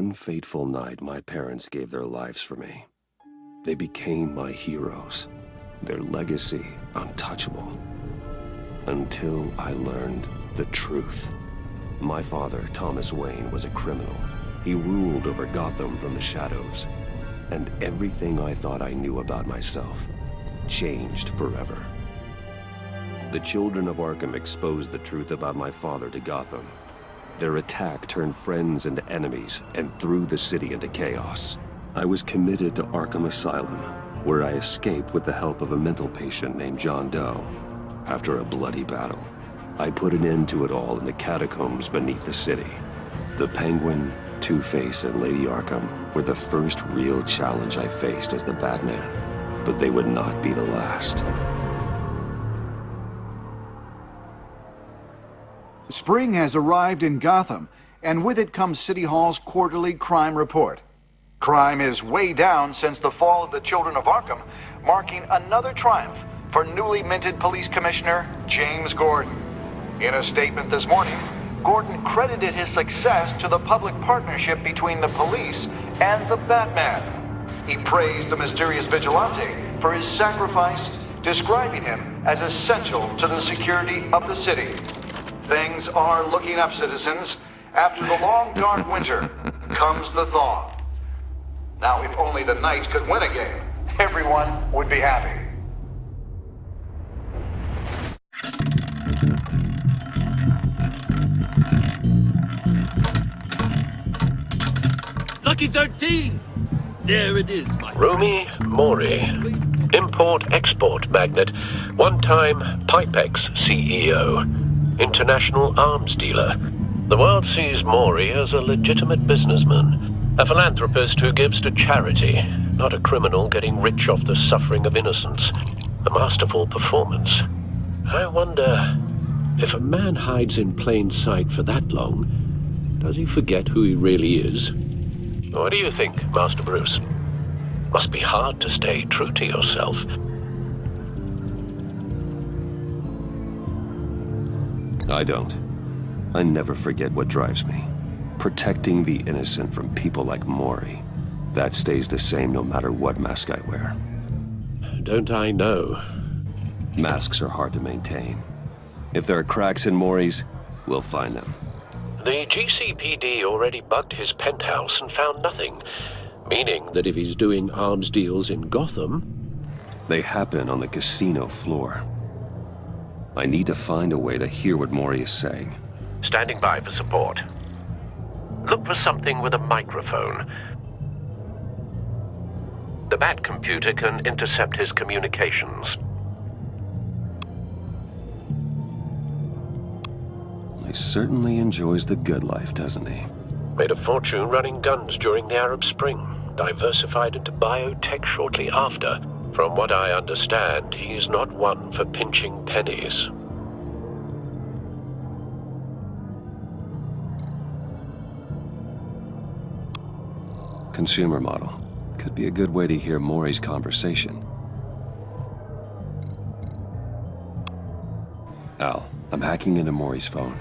One fateful night, my parents gave their lives for me. They became my heroes, their legacy untouchable. Until I learned the truth. My father, Thomas Wayne, was a criminal. He ruled over Gotham from the shadows. And everything I thought I knew about myself changed forever. The children of Arkham exposed the truth about my father to Gotham. Their attack turned friends into enemies and threw the city into chaos. I was committed to Arkham Asylum, where I escaped with the help of a mental patient named John Doe. After a bloody battle, I put an end to it all in the catacombs beneath the city. The Penguin, Two-Face, and Lady Arkham were the first real challenge I faced as the Batman, but they would not be the last. Spring has arrived in Gotham, and with it comes City Hall's quarterly crime report. Crime is way down since the fall of the Children of Arkham, marking another triumph for newly minted Police Commissioner James Gordon. In a statement this morning, Gordon credited his success to the public partnership between the police and the Batman. He praised the mysterious vigilante for his sacrifice, describing him as essential to the security of the city. Things are looking up, citizens. After the long, dark winter comes the thaw. Now, if only the Knights could win a game, everyone would be happy. Lucky 13! There it is, my Rumi Mori, import-export magnate, one-time Pipex CEO, international arms dealer. The world sees Mori as a legitimate businessman, a philanthropist who gives to charity, not a criminal getting rich off the suffering of innocence. A masterful performance. I wonder, if a man hides in plain sight for that long, does he forget who he really is? What do you think, Master Bruce? Must be hard to stay true to yourself. I don't. I never forget what drives me. Protecting the innocent from people like Mori. That stays the same no matter what mask I wear. Don't I know? Masks are hard to maintain. If there are cracks in Mori's, we'll find them. The GCPD already bugged his penthouse and found nothing, meaning that if he's doing arms deals in Gotham... They happen on the casino floor. I need to find a way to hear what Mori is saying. Standing by for support. Look for something with a microphone. The Bat computer can intercept his communications. He certainly enjoys the good life, doesn't he? Made a fortune running guns during the Arab Spring. Diversified into biotech shortly after. From what I understand, he's not one for pinching pennies. Consumer model. Could be a good way to hear Mori's conversation. Al, I'm hacking into Mori's phone.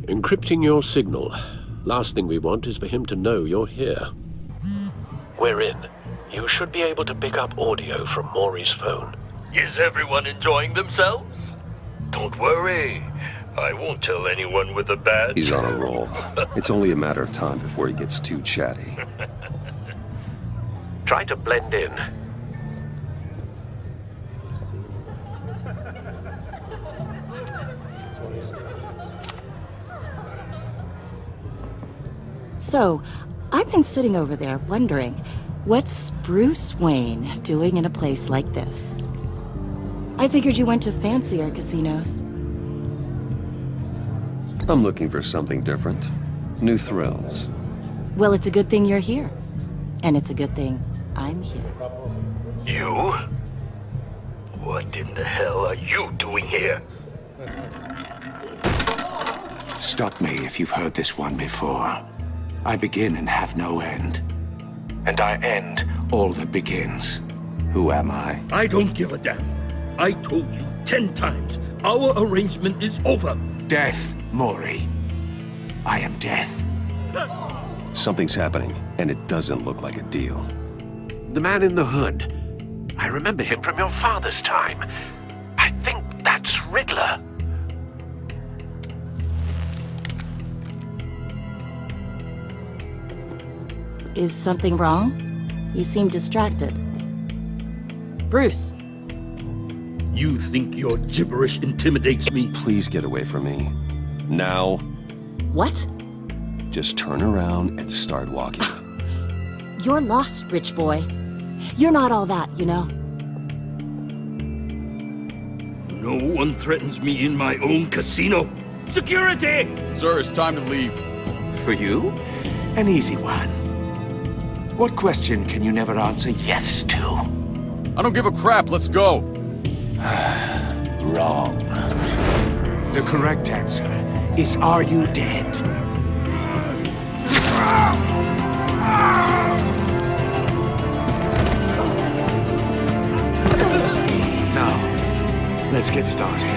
Encrypting your signal. Last thing we want is for him to know you're here. We're in. You should be able to pick up audio from Mori's phone. Is everyone enjoying themselves? Don't worry. I won't tell anyone with a badge. He's on a roll. It's only a matter of time before he gets too chatty. Try to blend in. So, I've been sitting over there wondering, what's Bruce Wayne doing in a place like this? I figured you went to fancier casinos. I'm looking for something different. New thrills. Well, it's a good thing you're here. And it's a good thing I'm here. You? What in the hell are you doing here? Stop me if you've heard this one before. I begin and have no end. And I end all that begins. Who am I? I don't give a damn. I told you 10 times. Our arrangement is over. Death, Mori. I am death. Something's happening, and it doesn't look like a deal. The man in the hood. I remember him from your father's time. I think that's Riddler. Is something wrong? You seem distracted. Bruce. You think your gibberish intimidates me? Please get away from me. Now. What? Just turn around and start walking. You're lost, rich boy. You're not all that, you know. No one threatens me in my own casino. Security! Sir, it's time to leave. For you? An easy one. What question can you never answer yes to? I don't give a crap, let's go. Wrong. The correct answer is, are you dead? Now, let's get started.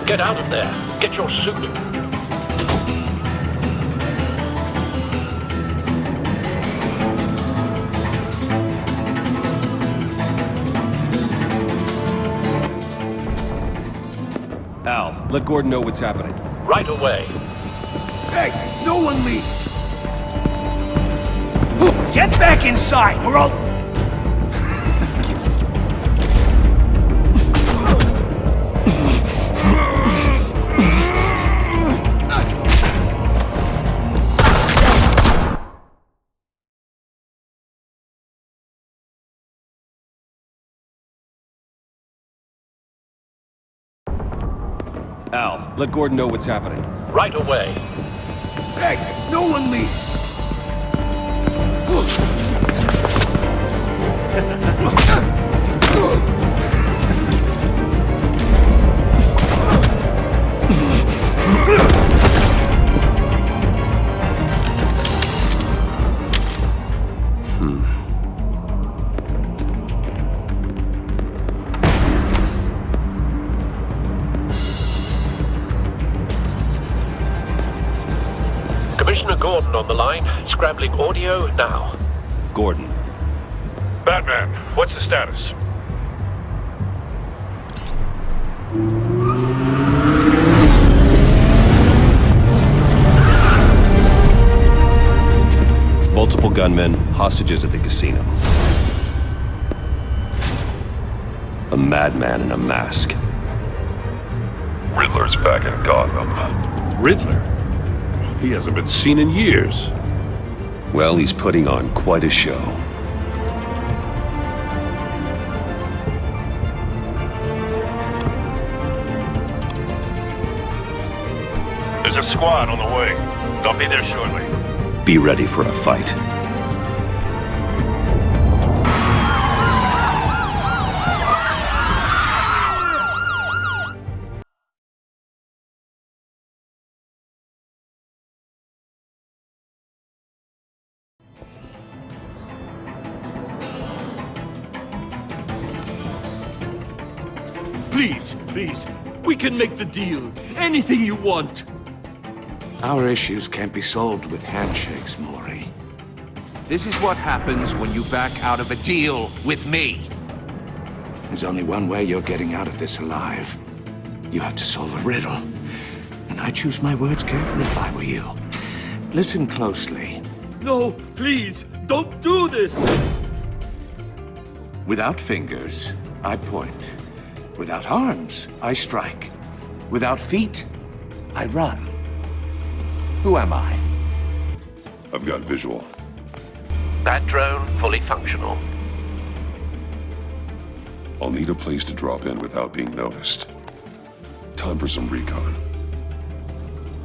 Get out of there. Get your suit. Al, let Gordon know what's happening. Right away. Hey, no one leaves! Get back inside, or I'll... Al, let Gordon know what's happening. Right away. Hey, no one leaves! Commissioner Gordon on the line. Scrambling audio now. Gordon. Batman, what's the status? Multiple gunmen, hostages at the casino. A madman in a mask. Riddler's back in Gotham. Riddler? He hasn't been seen in years. Well, he's putting on quite a show. There's a squad on the way. They'll be there shortly. Be ready for a fight. Please, we can make the deal. Anything you want. Our issues can't be solved with handshakes, Maury. This is what happens when you back out of a deal with me. There's only one way you're getting out of this alive. You have to solve a riddle. And I choose my words carefully if I were you. Listen closely. No, please, don't do this! Without fingers, I point. Without arms, I strike. Without feet, I run. Who am I? I've got visual. That drone fully functional. I'll need a place to drop in without being noticed. Time for some recon.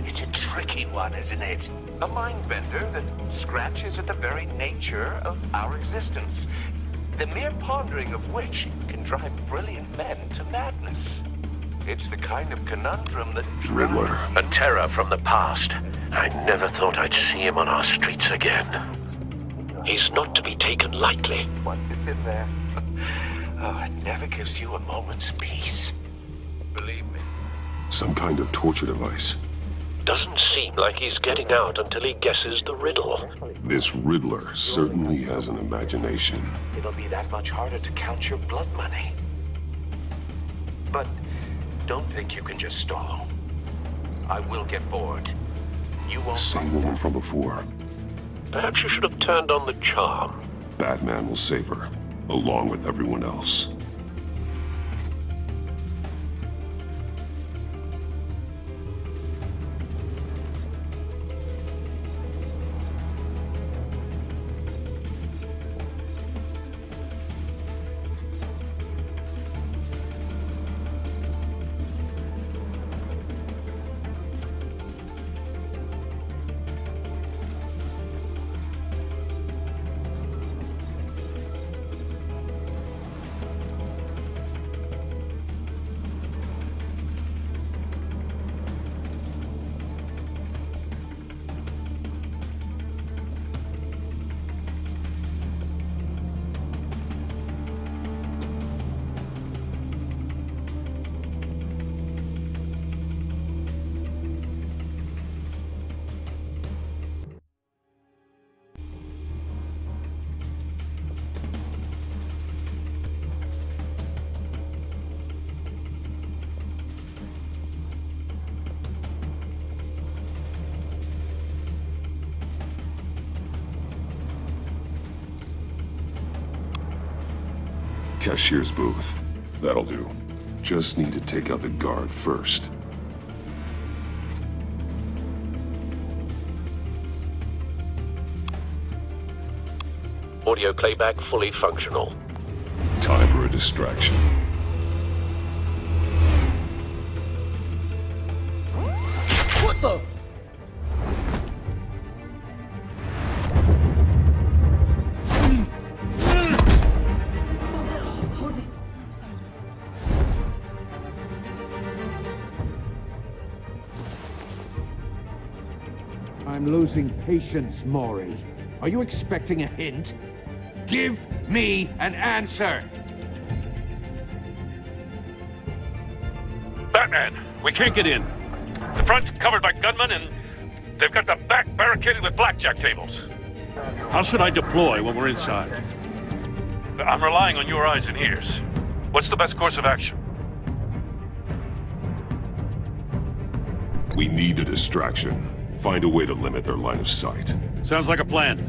It's a tricky one, isn't it? A mind bender that scratches at the very nature of our existence. The mere pondering of which can drive brilliant men to madness. It's the kind of conundrum that... Riddler. A terror from the past. I never thought I'd see him on our streets again. He's not to be taken lightly. What is in there? Oh, it never gives you a moment's peace. Believe me. Some kind of torture device. Doesn't seem like he's getting out until he guesses the riddle. This Riddler certainly has an imagination. It'll be that much harder to count your blood money. But don't think you can just stall. I will get bored. You won't. Same woman from before. Perhaps you should have turned on the charm. Batman will save her, along with everyone else. Cashier's booth. That'll do. Just need to take out the guard first. Audio playback fully functional. Time for a distraction. What the? I'm losing patience, Maury. Are you expecting a hint? Give me an answer! Batman, we can't get in. The front's covered by gunmen, and they've got the back barricaded with blackjack tables. How should I deploy when we're inside? I'm relying on your eyes and ears. What's the best course of action? We need a distraction. Find a way to limit their line of sight. Sounds like a plan.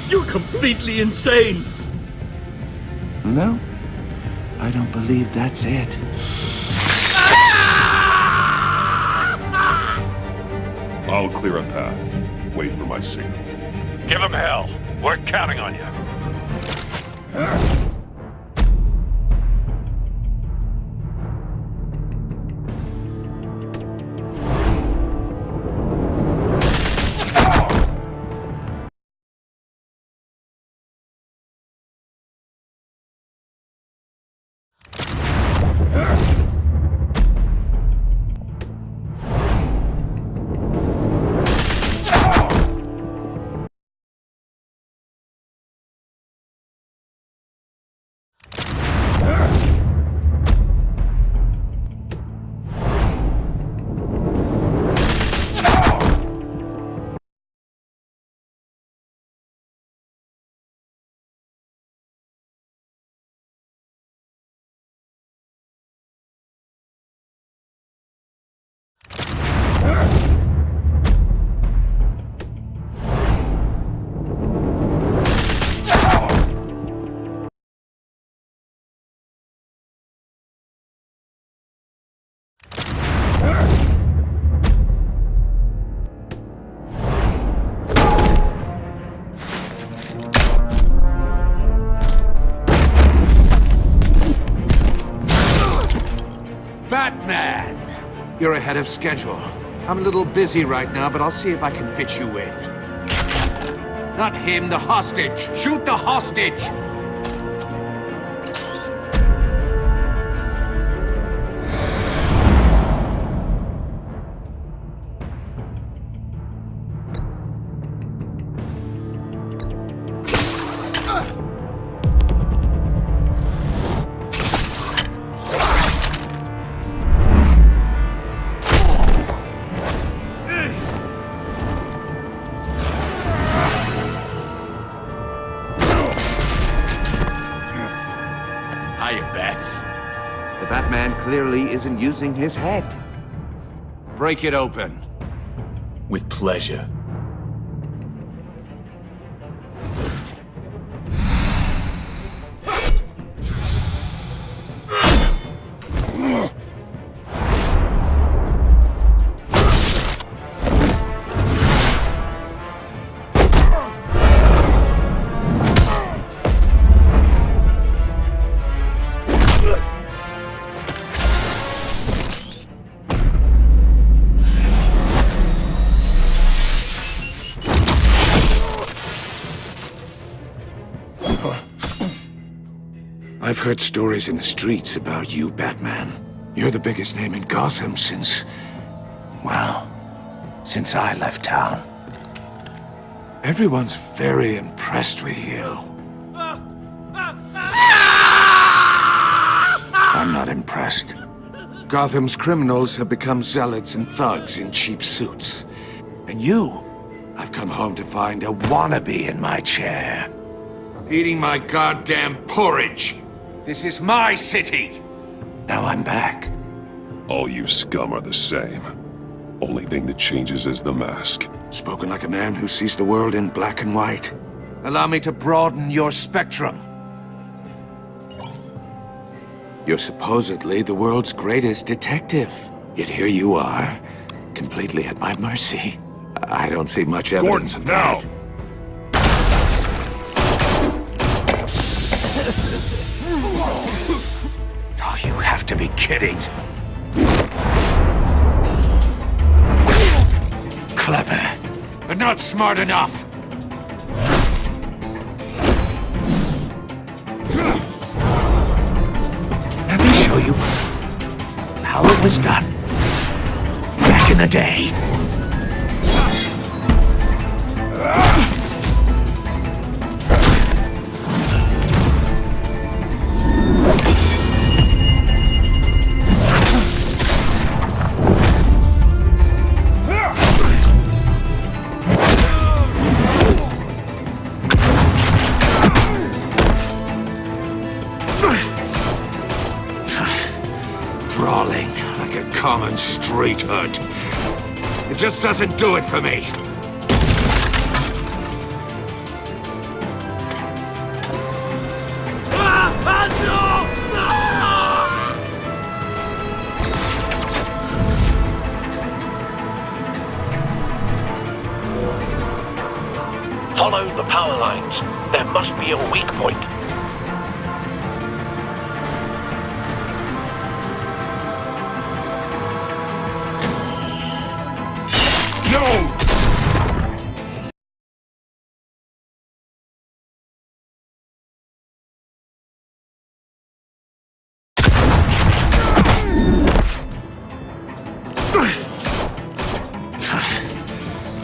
You're completely insane! No, I don't believe that's it. I'll clear a path. Wait for my signal. Give them hell. We're counting on you. Batman! You're ahead of schedule. I'm a little busy right now, but I'll see if I can fit you in. Not him, the hostage! Shoot the hostage! isn't using his head. Break it open. With pleasure. I've heard stories in the streets about you, Batman. You're the biggest name in Gotham since... well, since I left town. Everyone's very impressed with you. I'm not impressed. Gotham's criminals have become zealots and thugs in cheap suits. And you, I've come home to find a wannabe in my chair. Eating my goddamn porridge. This is my city! Now I'm back. All you scum are the same. Only thing that changes is the mask. Spoken like a man who sees the world in black and white. Allow me to broaden your spectrum. You're supposedly the world's greatest detective. Yet here you are, completely at my mercy. I don't see much evidence of that. Oh, you have to be kidding. Clever, but not smart enough. Let me show you how it was done back in the day. Brawling like a common street hood. It just doesn't do it for me. Follow the power lines. There must be a weak point. No!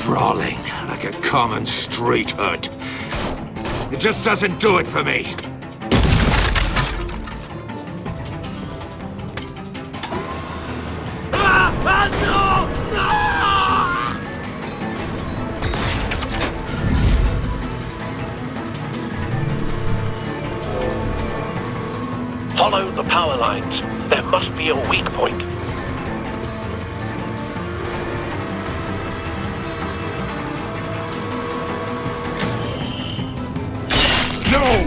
Brawling like a common street hood. It just doesn't do it for me. Follow the power lines. There must be a weak point. No!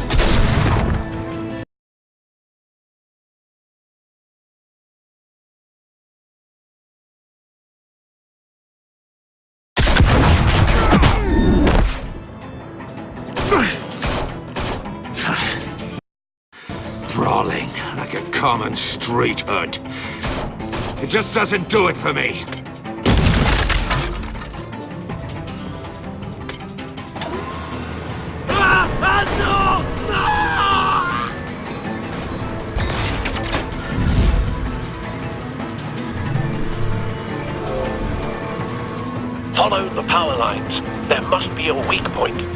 Brawling like a common street hood. It just doesn't do it for me. Follow the power lines. There must be a weak point.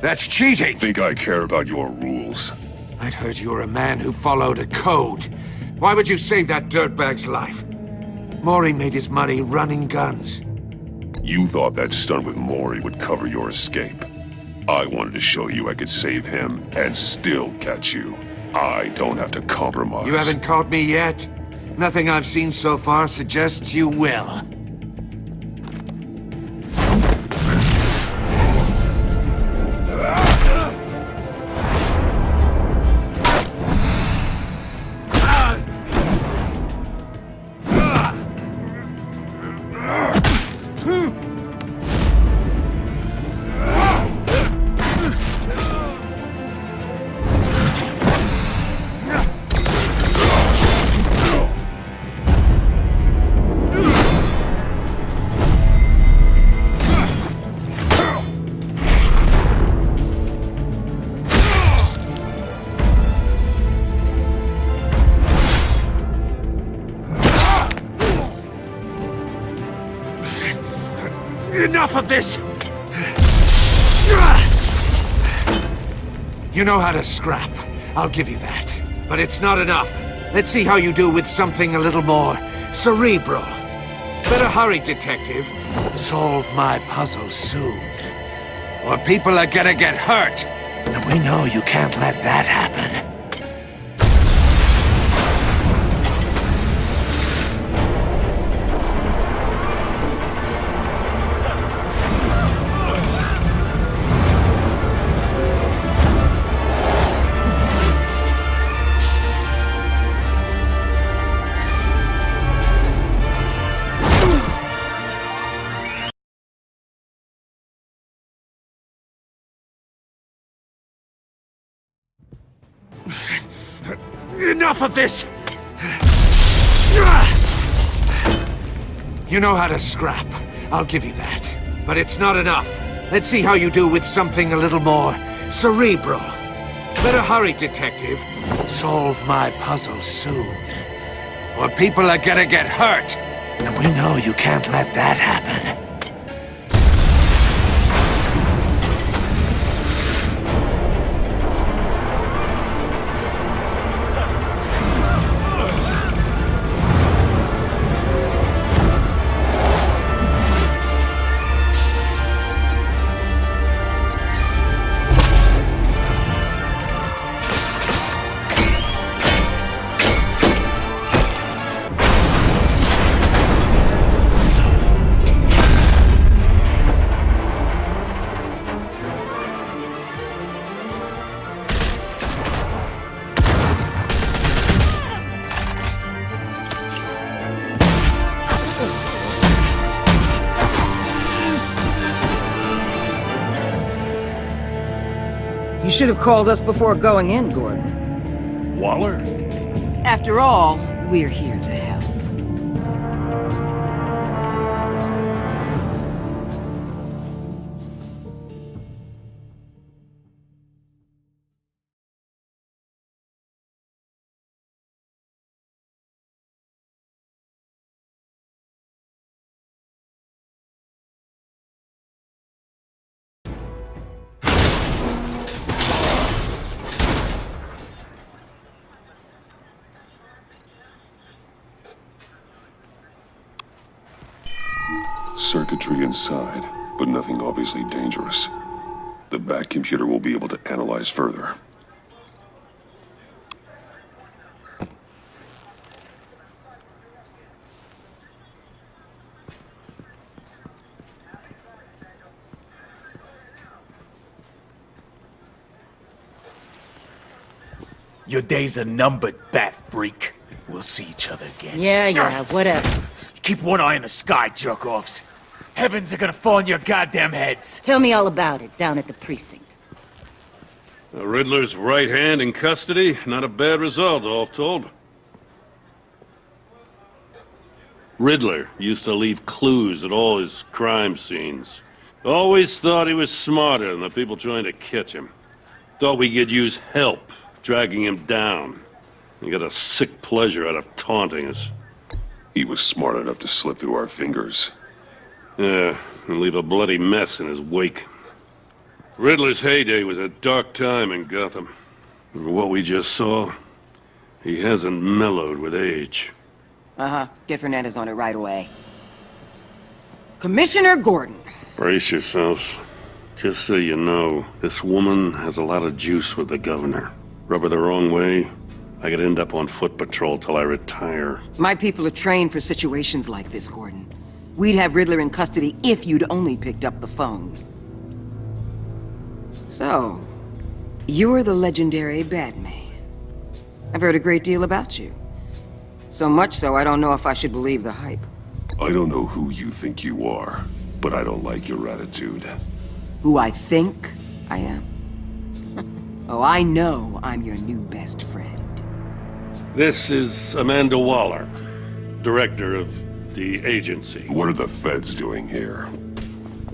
That's cheating! Think I care about your rules? I'd heard you were a man who followed a code. Why would you save that dirtbag's life? Maury made his money running guns. You thought that stunt with Maury would cover your escape. I wanted to show you I could save him and still catch you. I don't have to compromise. You haven't caught me yet? Nothing I've seen so far suggests you will. Enough of this! You know how to scrap. I'll give you that. But it's not enough. Let's see how you do with something a little more cerebral. Better hurry, detective. Solve my puzzle soon. Or people are gonna get hurt. And we know you can't let that happen. Enough of this! You know how to scrap. I'll give you that. But it's not enough. Let's see how you do with something a little more cerebral. Better hurry, detective. Solve my puzzle soon. Or people are gonna get hurt. And we know you can't let that happen. You should have called us before going in, Gordon. Waller? After all, we're here to help. Circuitry inside, but nothing obviously dangerous. The back computer will be able to analyze further. Your days are numbered, bat freak. We'll see each other again. Yeah, whatever. Keep one eye in the sky, jerk-offs. Heavens are gonna fall on your goddamn heads. Tell me all about it down at the precinct. The Riddler's right hand in custody. Not a bad result, all told. Riddler used to leave clues at all his crime scenes. Always thought he was smarter than the people trying to catch him. Thought we could use help dragging him down. He got a sick pleasure out of taunting us. He was smart enough to slip through our fingers. Yeah, and leave a bloody mess in his wake. Riddler's heyday was a dark time in Gotham. And what we just saw, he hasn't mellowed with age. Uh-huh. Get Fernandez on it right away. Commissioner Gordon. Brace yourselves. Just so you know, this woman has a lot of juice with the governor. Rub her the wrong way, I could end up on foot patrol till I retire. My people are trained for situations like this, Gordon. We'd have Riddler in custody if you'd only picked up the phone. So, you're the legendary Batman. I've heard a great deal about you. So much so, I don't know if I should believe the hype. I don't know who you think you are, but I don't like your attitude. Who I think I am? Oh, I know I'm your new best friend. This is Amanda Waller, director of the agency. What are the feds doing here?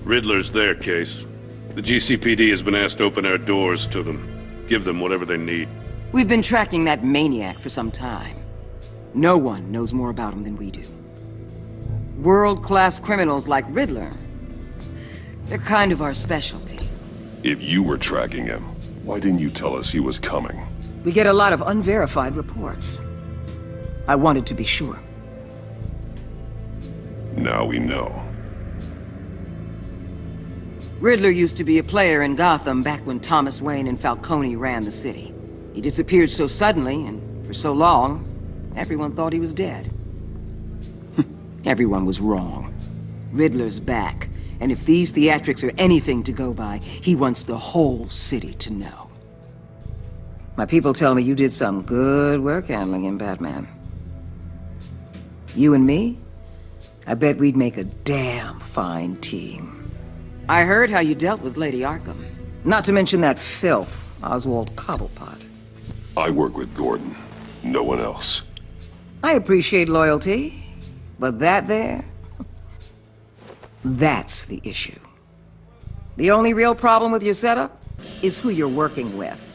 Riddler's their case. The GCPD has been asked to open our doors to them. Give them whatever they need. We've been tracking that maniac for some time. No one knows more about him than we do. World-class criminals like Riddler. They're kind of our specialty. If you were tracking him, why didn't you tell us he was coming? We get a lot of unverified reports. I wanted to be sure. Now we know. Riddler used to be a player in Gotham back when Thomas Wayne and Falcone ran the city. He disappeared so suddenly and for so long, everyone thought he was dead. Everyone was wrong. Riddler's back, and if these theatrics are anything to go by, he wants the whole city to know. My people tell me you did some good work handling him, Batman. You and me? I bet we'd make a damn fine team. I heard how you dealt with Lady Arkham. Not to mention that filth, Oswald Cobblepot. I work with Gordon. No one else. I appreciate loyalty, but that there... that's the issue. The only real problem with your setup is who you're working with.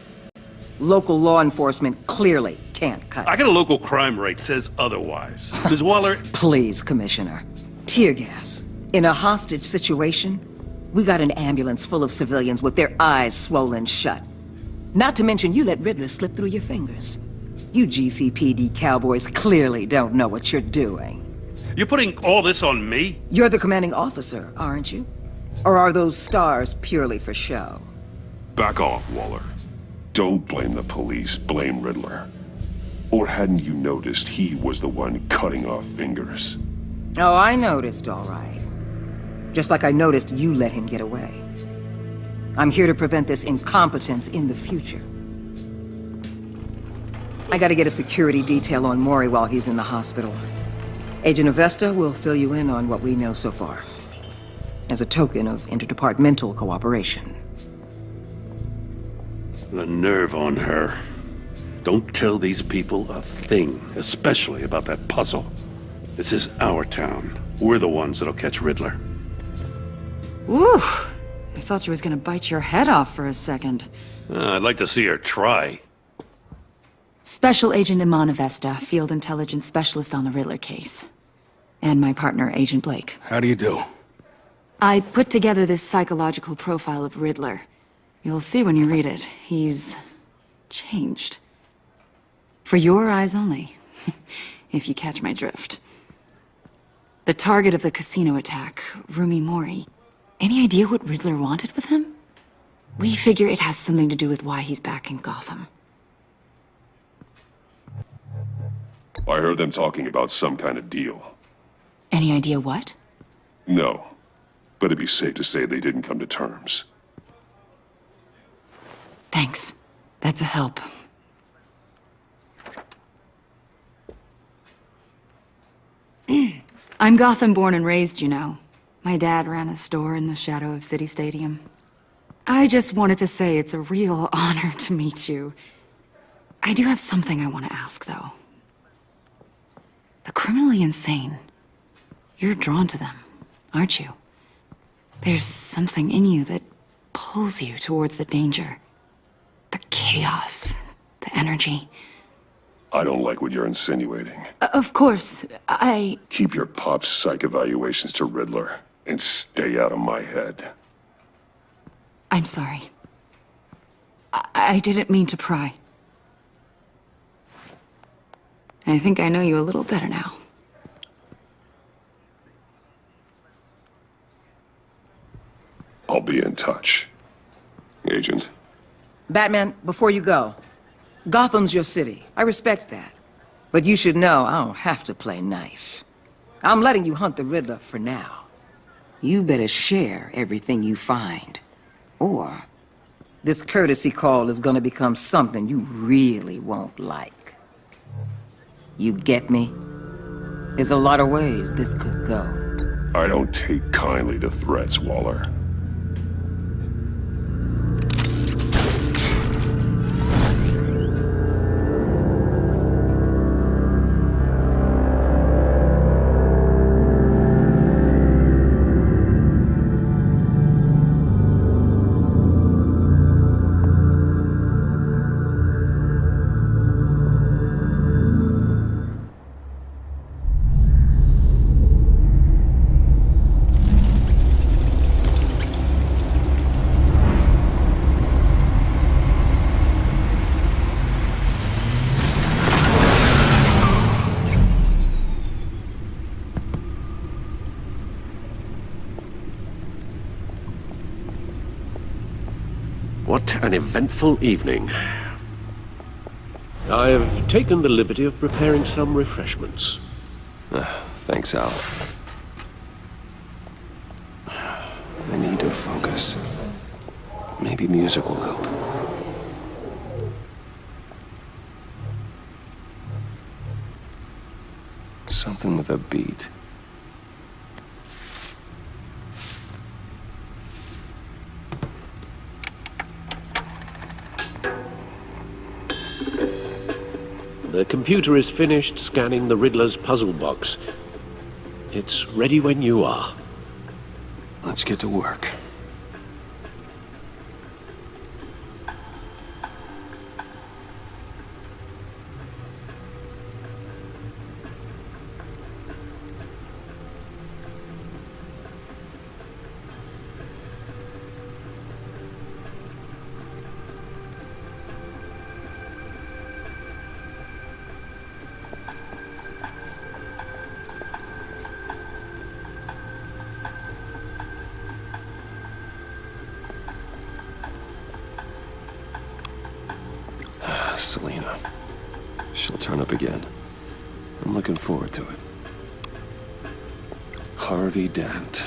Local law enforcement clearly can't cut it. I got a local crime rate says otherwise. Ms. Waller... Please, Commissioner. Tear gas. In a hostage situation, we got an ambulance full of civilians with their eyes swollen shut. Not to mention you let Riddler slip through your fingers. You GCPD cowboys clearly don't know what you're doing. You're putting all this on me? You're the commanding officer, aren't you? Or are those stars purely for show? Back off, Waller. Don't blame the police, blame Riddler. Or hadn't you noticed he was the one cutting off fingers? Oh, I noticed, all right. Just like I noticed you let him get away. I'm here to prevent this incompetence in the future. I gotta get a security detail on Maury while he's in the hospital. Agent Avesta will fill you in on what we know so far, as a token of interdepartmental cooperation. The nerve on her. Don't tell these people a thing, especially about that puzzle. This is our town. We're the ones that'll catch Riddler. Ooh, I thought you was gonna bite your head off for a second. I'd like to see her try. Special Agent Iman Avesta, Field Intelligence Specialist on the Riddler case. And my partner, Agent Blake. How do you do? I put together this psychological profile of Riddler. You'll see when you read it. He's changed. For your eyes only, if you catch my drift. The target of the casino attack, Rumi Mori. Any idea what Riddler wanted with him? We figure it has something to do with why he's back in Gotham. I heard them talking about some kind of deal. Any idea what? No, but it'd be safe to say they didn't come to terms. Thanks. That's a help. I'm Gotham born and raised, you know. My dad ran a store in the shadow of City Stadium. I just wanted to say it's a real honor to meet you. I do have something I want to ask, though. The criminally insane. You're drawn to them, aren't you? There's something in you that pulls you towards the danger. The chaos, the energy. I don't like what you're insinuating. Of course, Keep your pop's psych evaluations to Riddler, and stay out of my head. I'm sorry. I didn't mean to pry. I think I know you a little better now. I'll be in touch. Agent. Batman, before you go, Gotham's your city. I respect that. But you should know I don't have to play nice. I'm letting you hunt the Riddler for now. You better share everything you find. Or this courtesy call is gonna become something you really won't like. You get me? There's a lot of ways this could go. I don't take kindly to threats, Waller. What an eventful evening. I've taken the liberty of preparing some refreshments. Thanks, Al. I need to focus. Maybe music will help. Something with a beat. The computer is finished scanning the Riddler's puzzle box. It's ready when you are. Let's get to work. Selina. She'll turn up again. I'm looking forward to it. Harvey Dent.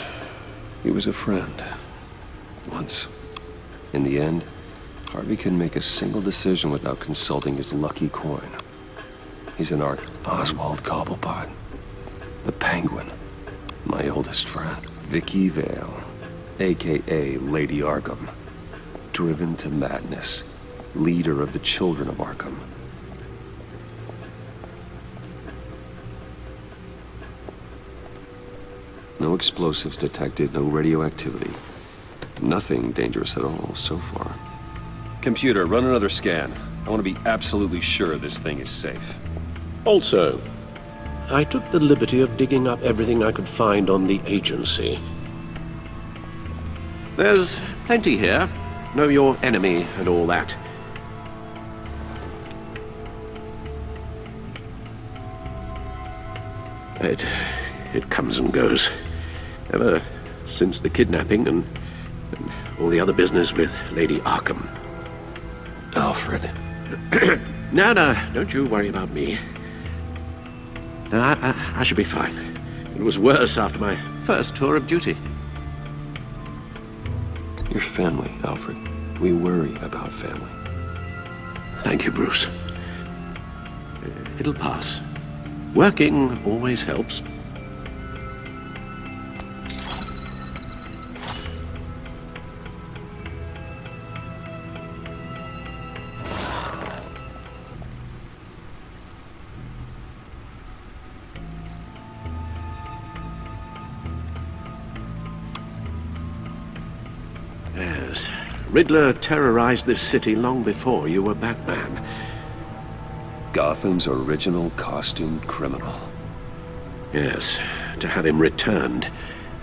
He was a friend. Once. In the end, Harvey couldn't make a single decision without consulting his lucky coin. He's an Oswald Cobblepot. The Penguin. My oldest friend. Vicky Vale. A.K.A. Lady Arkham. Driven to madness. Leader of the Children of Arkham. No explosives detected, no radioactivity. Nothing dangerous at all so far. Computer, run another scan. I want to be absolutely sure this thing is safe. Also, I took the liberty of digging up everything I could find on the agency. There's plenty here. Know your enemy and all that. It comes and goes. Ever since the kidnapping and all the other business with Lady Arkham. Alfred. No, don't you worry about me. No, I should be fine. It was worse after my first tour of duty. Your family, Alfred. We worry about family. Thank you, Bruce. It'll pass. Working always helps. Yes. Riddler terrorized this city long before you were Batman. Gotham's original costumed criminal. Yes, to have him returned,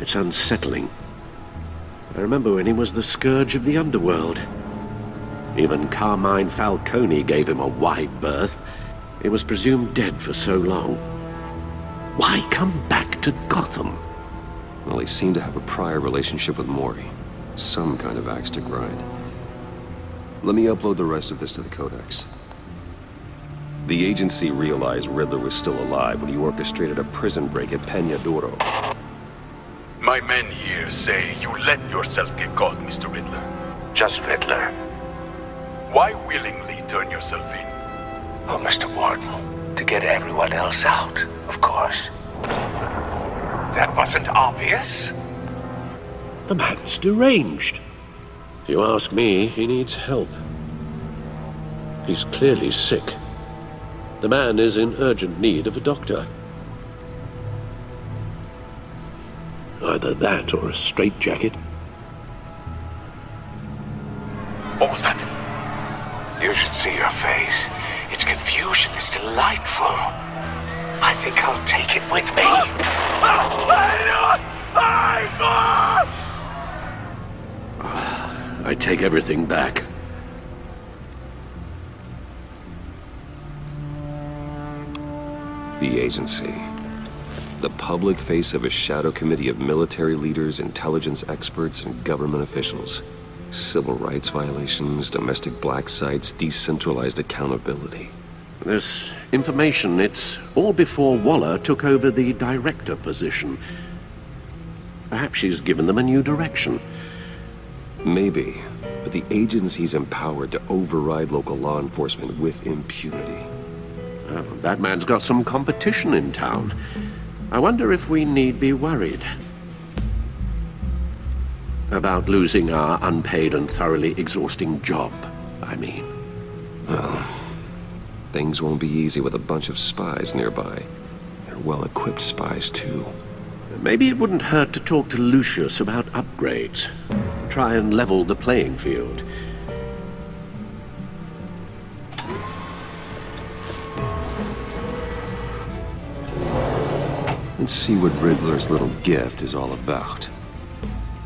it's unsettling. I remember when he was the scourge of the underworld. Even Carmine Falcone gave him a wide berth. He was presumed dead for so long. Why come back to Gotham? Well, he seemed to have a prior relationship with Mori. Some kind of axe to grind. Let me upload the rest of this to the Codex. The agency realized Riddler was still alive when he orchestrated a prison break at Peña Duro. My men here say you let yourself get caught, Mr. Riddler. Just Riddler. Why willingly turn yourself in? Oh, Mr. Warden, to get everyone else out, of course. That wasn't obvious. The man's deranged. If you ask me, he needs help. He's clearly sick. The man is in urgent need of a doctor. Either that or a straitjacket. What was that? You should see your face. Its confusion is delightful. I think I'll take it with me. I take everything back. The agency. The public face of a shadow committee of military leaders, intelligence experts, and government officials. Civil rights violations, domestic black sites, decentralized accountability. This information, it's all before Waller took over the director position. Perhaps she's given them a new direction. Maybe, but the agency's empowered to override local law enforcement with impunity. Oh, that man's got some competition in town. I wonder if we need be worried about losing our unpaid and thoroughly exhausting job, I mean. Well, things won't be easy with a bunch of spies nearby. They're well-equipped spies, too. Maybe it wouldn't hurt to talk to Lucius about upgrades. Try and level the playing field. Let's see what Riddler's little gift is all about.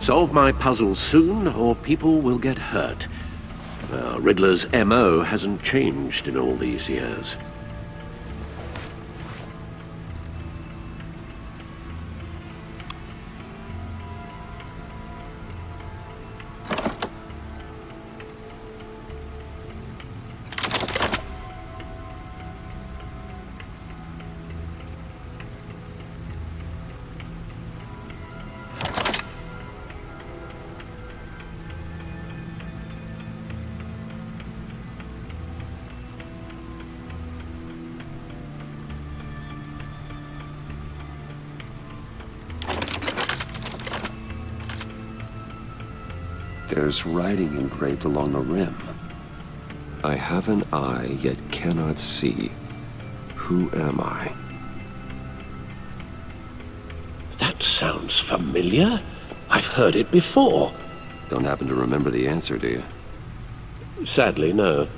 Solve my puzzle soon, or people will get hurt. Riddler's M.O. hasn't changed in all these years. There's writing engraved along the rim. I have an eye, yet cannot see. Who am I? That sounds familiar. I've heard it before. Don't happen to remember the answer, do you? Sadly, no.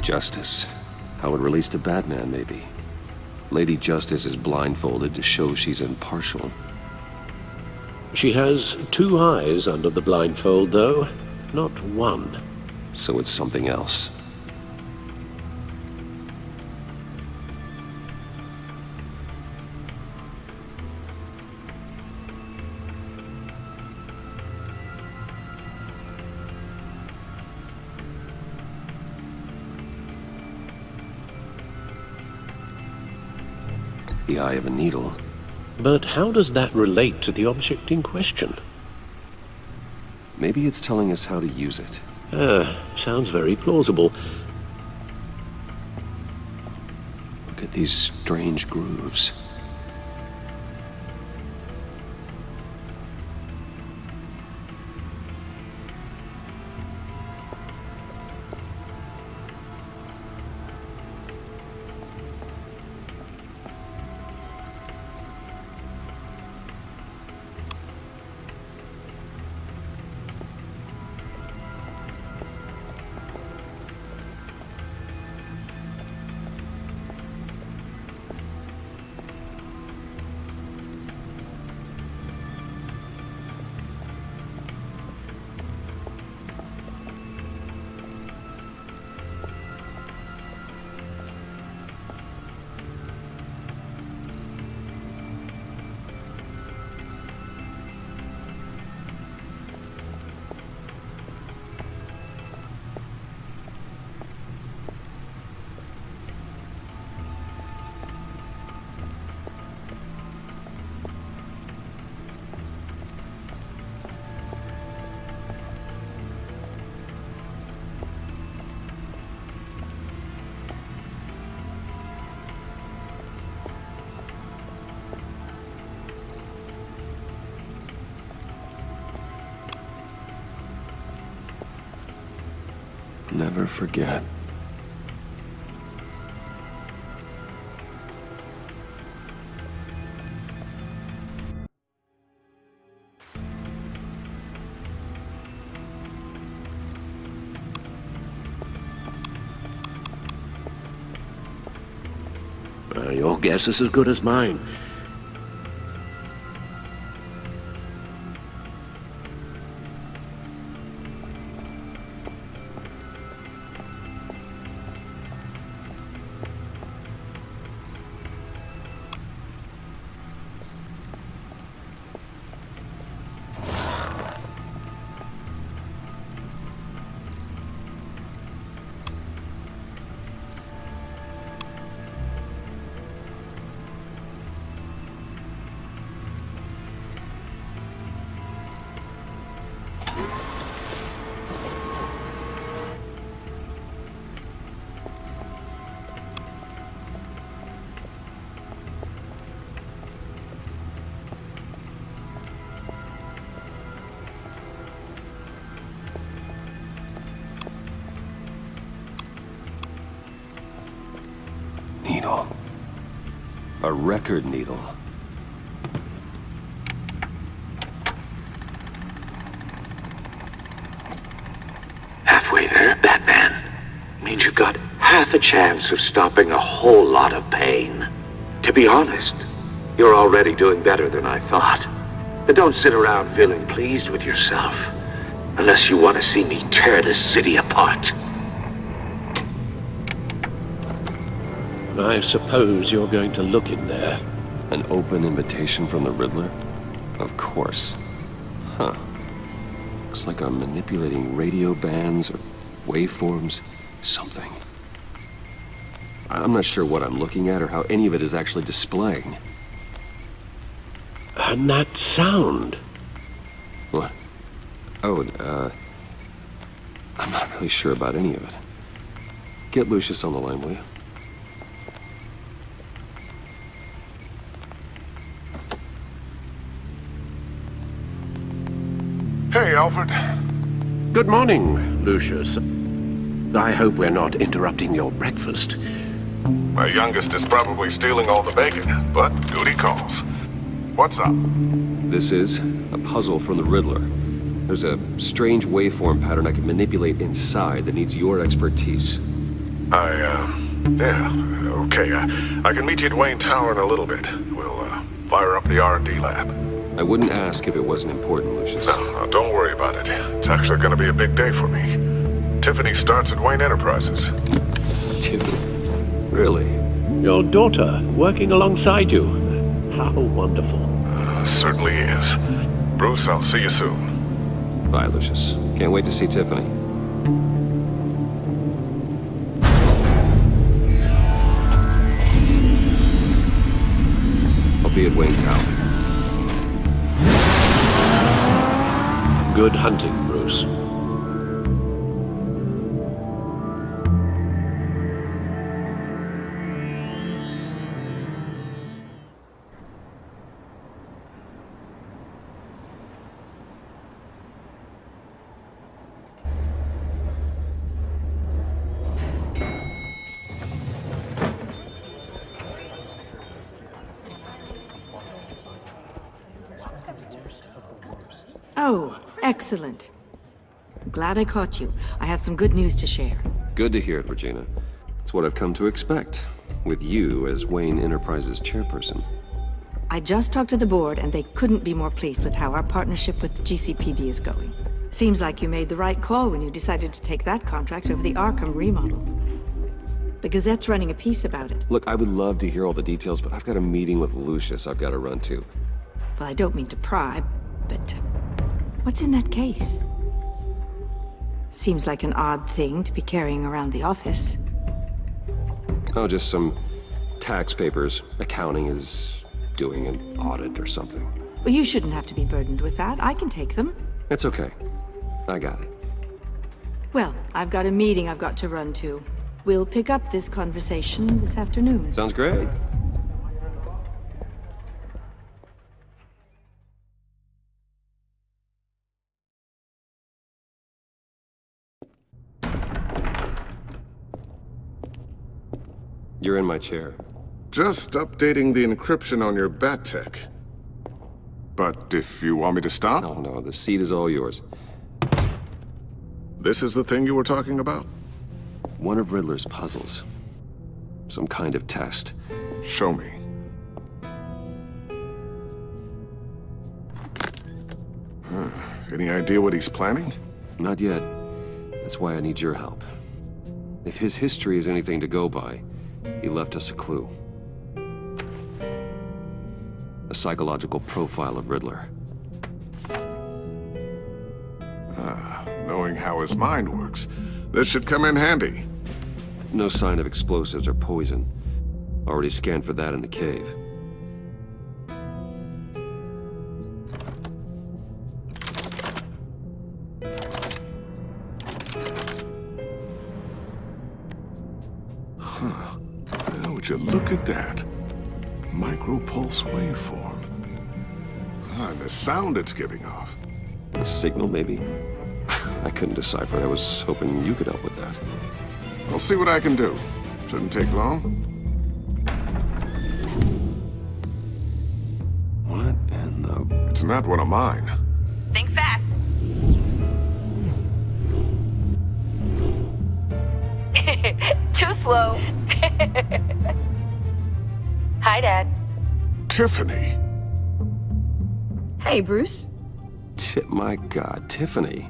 Justice. How it relates to Batman, maybe. Lady Justice is blindfolded to show she's impartial. She has two eyes under the blindfold, though, not one. So it's something else. The eye of a needle. But how does that relate to the object in question? Maybe it's telling us how to use it. Sounds very plausible. Look at these strange grooves. never forget. Your guess is as good as mine. Needle. A record needle. Halfway there, Batman. Means you've got half a chance of stopping a whole lot of pain. To be honest, you're already doing better than I thought. But don't sit around feeling pleased with yourself. Unless you want to see me tear this city apart. I suppose you're going to look in there. An open invitation from the Riddler? Of course. Huh. Looks like I'm manipulating radio bands or waveforms. Something. I'm not sure what I'm looking at or how any of it is actually displaying. And that sound. What? Oh, I'm not really sure about any of it. Get Lucius on the line, will you? Hey, Alfred. Good morning, Lucius. I hope we're not interrupting your breakfast. My youngest is probably stealing all the bacon, but duty calls. What's up? This is a puzzle from the Riddler. There's a strange waveform pattern I can manipulate inside that needs your expertise. Yeah, okay. I can meet you at Wayne Tower in a little bit. We'll, fire up the R&D lab. I wouldn't ask if it wasn't important, Lucius. No, don't worry about it. It's actually gonna be a big day for me. Tiffany starts at Wayne Enterprises. Tiffany? Really? Your daughter working alongside you. How wonderful. Certainly is. Bruce, I'll see you soon. Bye, Lucius. Can't wait to see Tiffany. I'll be at Wayne Tower. Good hunting, Bruce. Oh, excellent. I'm glad I caught you. I have some good news to share. Good to hear it, Regina. It's what I've come to expect, with you as Wayne Enterprises chairperson. I just talked to the board, and they couldn't be more pleased with how our partnership with GCPD is going. Seems like you made the right call when you decided to take that contract over the Arkham remodel. The Gazette's running a piece about it. Look, I would love to hear all the details, but I've got a meeting with Lucius I've got to run to. Well, I don't mean to pry, but what's in that case? Seems like an odd thing to be carrying around the office. Oh, just some tax papers. Accounting is doing an audit or something. Well, you shouldn't have to be burdened with that. I can take them. It's okay. I got it. Well, I've got a meeting I've got to run to. We'll pick up this conversation this afternoon. Sounds great. You're in my chair. Just updating the encryption on your bat tech. But if you want me to stop? No, the seat is all yours. This is the thing you were talking about? One of Riddler's puzzles. Some kind of test. Show me. Any idea what he's planning? Not yet. That's why I need your help. If his history is anything to go by, he left us a clue. A psychological profile of Riddler. Knowing how his mind works, this should come in handy. No sign of explosives or poison. Already scanned for that in the cave. Would you look at that? Micro-pulse waveform. And the sound it's giving off. A signal, maybe? I couldn't decipher. I was hoping you could help with that. I'll see what I can do. Shouldn't take long. What in the... It's not one of mine. Think fast. Too slow. Hi, Dad. Tiffany. Hey, Bruce. My God, Tiffany.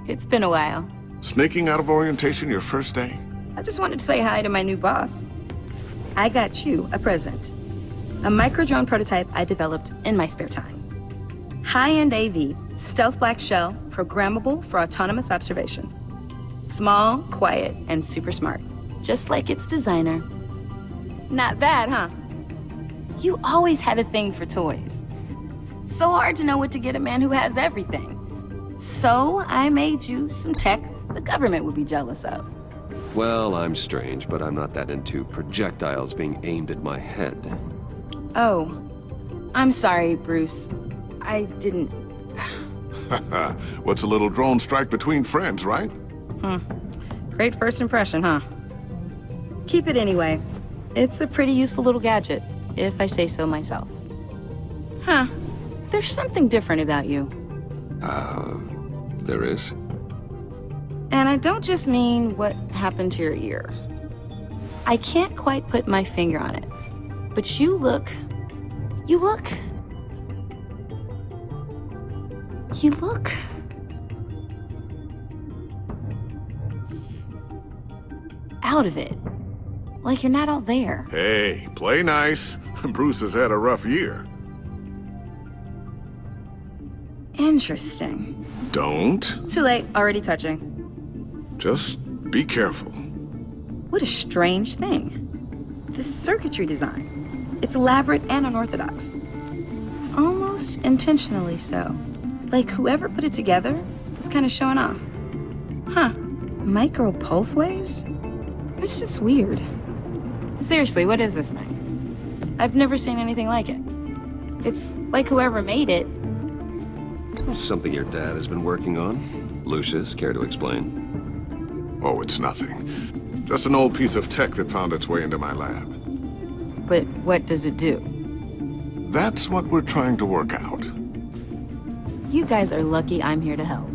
It's been a while. Sneaking out of orientation your first day? I just wanted to say hi to my new boss. I got you a present. A micro-drone prototype I developed in my spare time. High-end AV, stealth black shell, programmable for autonomous observation. Small, quiet, and super smart. Just like its designer. Not bad, huh? You always had a thing for toys. So hard to know what to get a man who has everything. So I made you some tech the government would be jealous of. Well, I'm strange, but I'm not that into projectiles being aimed at my head. Oh, I'm sorry, Bruce. I didn't... What's a little drone strike between friends, right? Great first impression, huh? Keep it anyway. It's a pretty useful little gadget, if I say so myself. Huh. There's something different about you. There is? And I don't just mean what happened to your ear. I can't quite put my finger on it. But you look... out of it. Like you're not all there. Hey, play nice. Bruce has had a rough year. Interesting. Don't. Too late, already touching. Just be careful. What a strange thing. This circuitry design. It's elaborate and unorthodox. Almost intentionally so. Like whoever put it together was kind of showing off. Huh. Micro pulse waves? It's just weird. Seriously, what is this thing? I've never seen anything like it. It's like whoever made it. Something your dad has been working on. Lucius, care to explain? Oh, it's nothing. Just an old piece of tech that found its way into my lab. But what does it do? That's what we're trying to work out. You guys are lucky I'm here to help.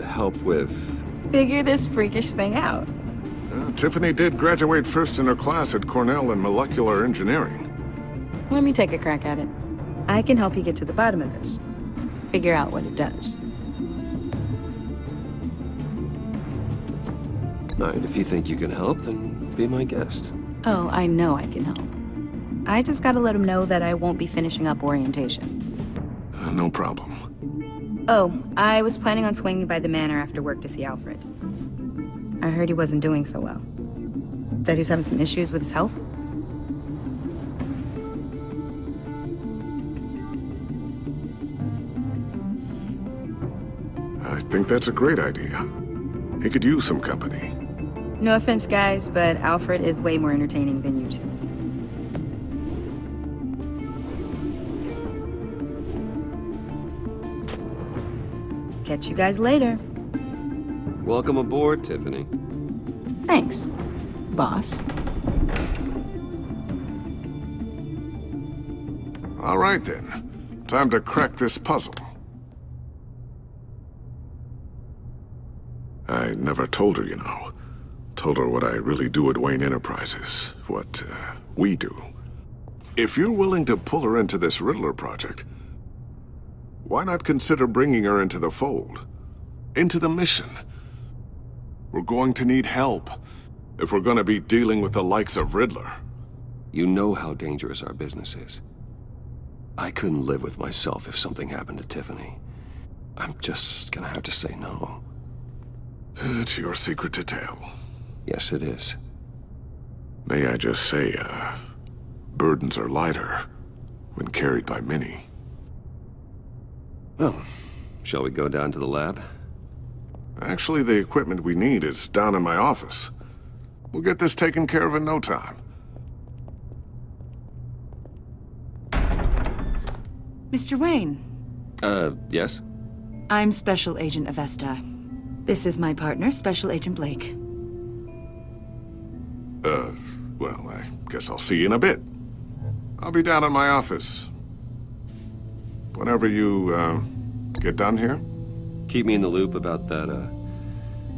Help with... Figure this freakish thing out. Tiffany did graduate first in her class at Cornell in molecular engineering. Let me take a crack at it. I can help you get to the bottom of this. Figure out what it does. All right, if you think you can help, then be my guest. Oh, I know I can help. I just gotta let him know that I won't be finishing up orientation. No problem. Oh, I was planning on swinging by the manor after work to see Alfred. I heard he wasn't doing so well. That he was having some issues with his health? I think that's a great idea. He could use some company. No offense, guys, but Alfred is way more entertaining than you two. Catch you guys later. Welcome aboard, Tiffany. Thanks. boss. All right, then. Time to crack this puzzle. I never told her, you know. Told her what I really do at Wayne Enterprises. What, we do. If you're willing to pull her into this Riddler project, why not consider bringing her into the fold? Into the mission? We're going to need help if we're going to be dealing with the likes of Riddler. You know how dangerous our business is. I couldn't live with myself if something happened to Tiffany. I'm just gonna have to say no. It's your secret to tell. Yes, it is. May I just say, burdens are lighter when carried by many. Well, shall we go down to the lab? Actually, the equipment we need is down in my office. We'll get this taken care of in no time. Mr. Wayne. Yes? I'm Special Agent Avesta. This is my partner, Special Agent Blake. Well, I guess I'll see you in a bit. I'll be down in my office. Whenever you, get done here? Keep me in the loop about that,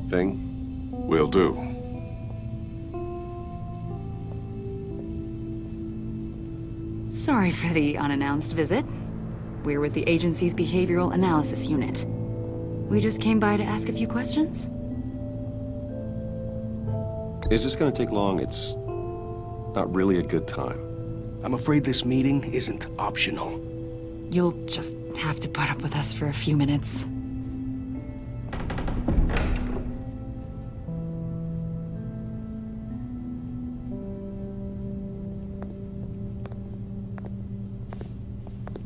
thing? Will do. Sorry for the unannounced visit. We're with the agency's Behavioral Analysis Unit. We just came by to ask a few questions. Is this gonna take long? It's not really a good time. I'm afraid this meeting isn't optional. You'll just have to put up with us for a few minutes.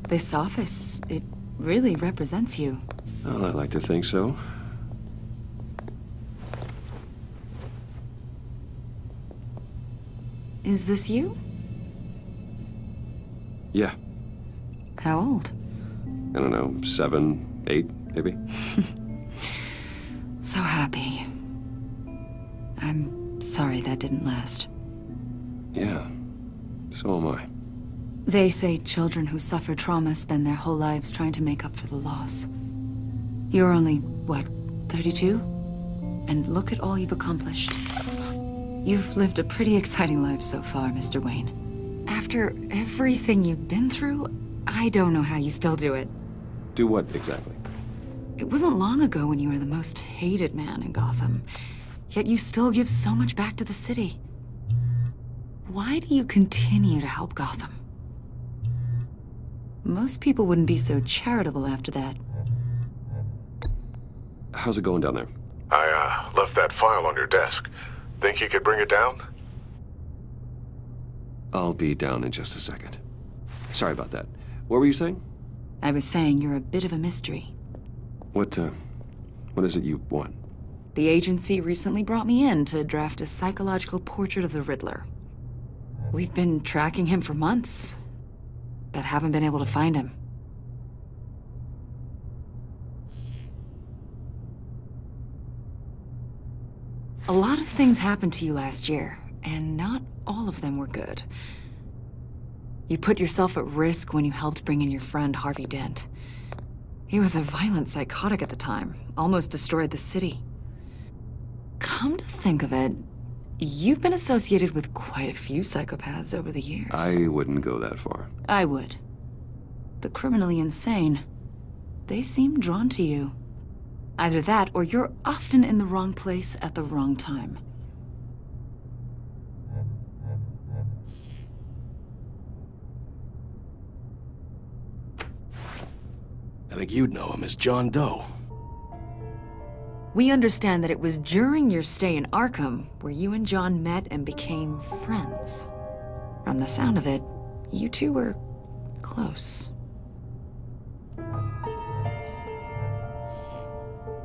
This office, it really represents you. Well, I like to think so. Is this you? Yeah. How old? I don't know, 7, 8, maybe? So happy. I'm sorry that didn't last. Yeah, so am I. They say children who suffer trauma spend their whole lives trying to make up for the loss. You're only, what, 32? And look at all you've accomplished. You've lived a pretty exciting life so far, Mr. Wayne. After everything you've been through, I don't know how you still do it. Do what, exactly? It wasn't long ago when you were the most hated man in Gotham, yet you still give so much back to the city. Why do you continue to help Gotham? Most people wouldn't be so charitable after that. How's it going down there? I, left that file on your desk. Think you could bring it down? I'll be down in just a second. Sorry about that. What were you saying? I was saying you're a bit of a mystery. What is it you want? The agency recently brought me in to draft a psychological portrait of the Riddler. We've been tracking him for months, but haven't been able to find him. A lot of things happened to you last year, and not all of them were good. You put yourself at risk when you helped bring in your friend Harvey Dent. He was a violent psychotic at the time, almost destroyed the city. Come to think of it, you've been associated with quite a few psychopaths over the years. I wouldn't go that far. I would. The criminally insane, they seem drawn to you. Either that, or you're often in the wrong place at the wrong time. I think you'd know him as John Doe. We understand that it was during your stay in Arkham where you and John met and became friends. From the sound of it, you two were close.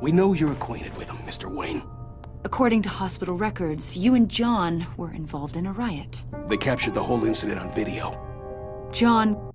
We know you're acquainted with him, Mr. Wayne. According to hospital records, you and John were involved in a riot. They captured the whole incident on video. John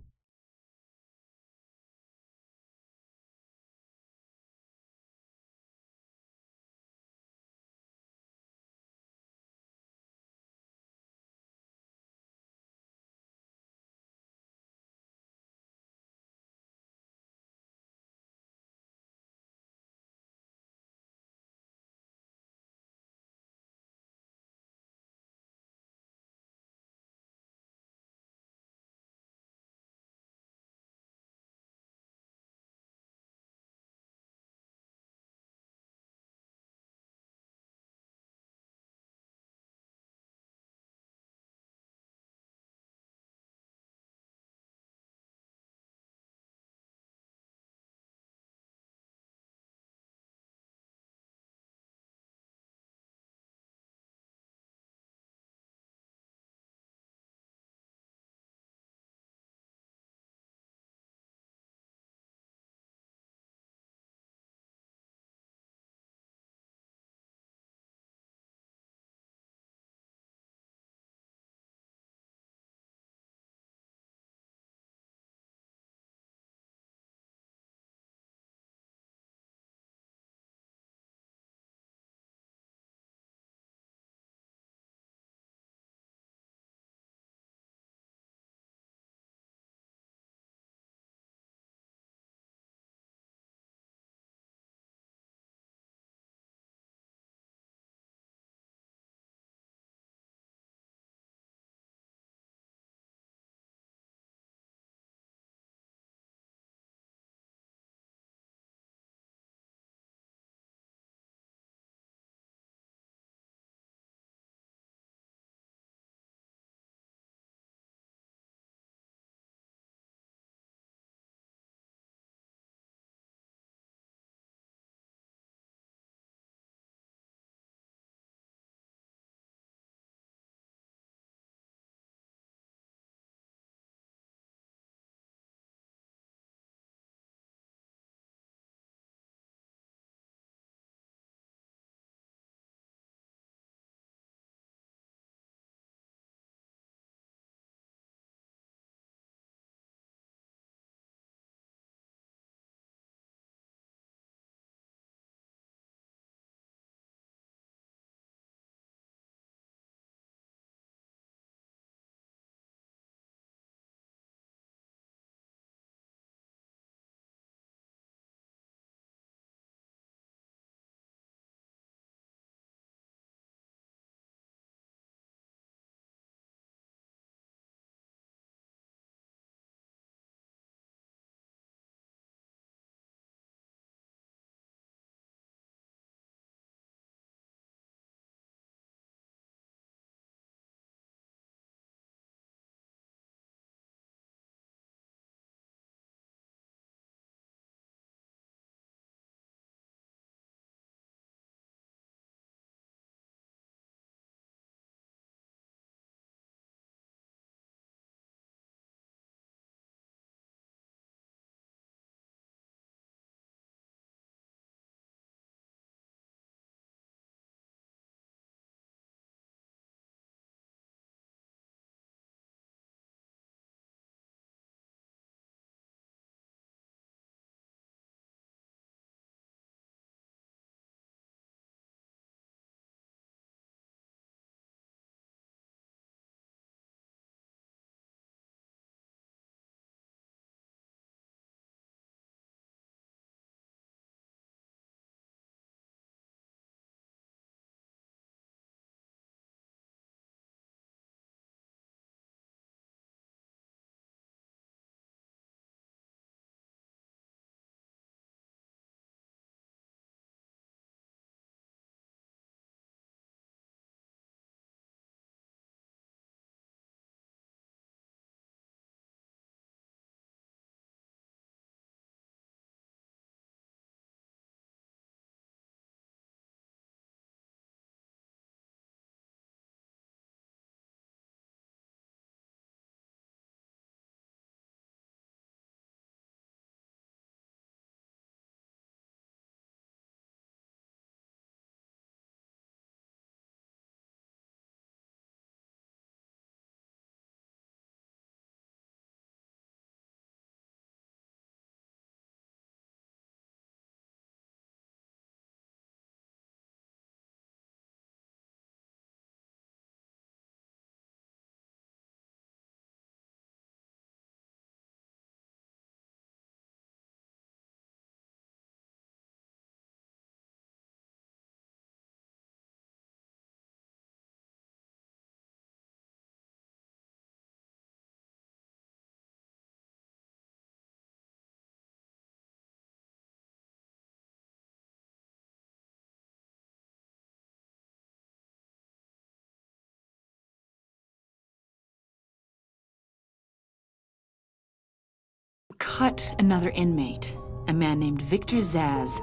cut another inmate, a man named Victor Zaz.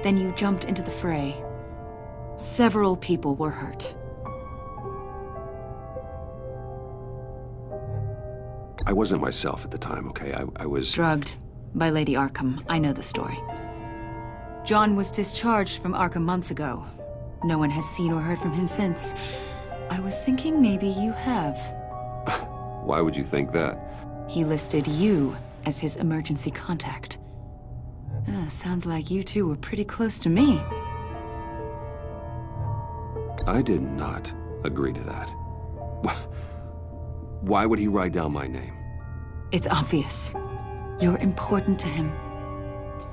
Then you jumped into the fray. Several people were hurt. I wasn't myself at the time, okay? I was... Drugged by Lady Arkham. I know the story. John was discharged from Arkham months ago. No one has seen or heard from him since. I was thinking maybe you have. Why would you think that? He listed you as his emergency contact. Sounds like you two were pretty close to me. I did not agree to that. Why would he write down my name? It's obvious. You're important to him.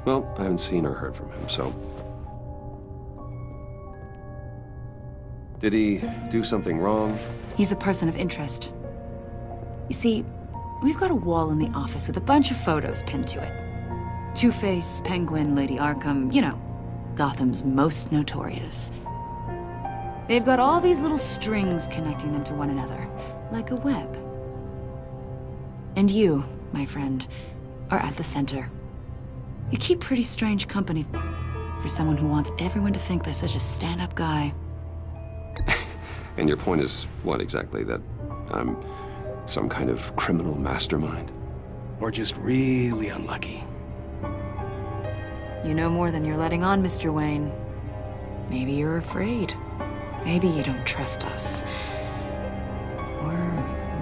Well, I haven't seen or heard from him, so... Did he do something wrong? He's a person of interest. You see, we've got a wall in the office with a bunch of photos pinned to it. Two-Face, Penguin, Lady Arkham, you know, Gotham's most notorious. They've got all these little strings connecting them to one another, like a web. And you, my friend, are at the center. You keep pretty strange company for someone who wants everyone to think they're such a stand-up guy. And your point is what exactly? That I'm some kind of criminal mastermind? Or just really unlucky. You know more than you're letting on, Mr. Wayne. Maybe you're afraid. Maybe you don't trust us. Or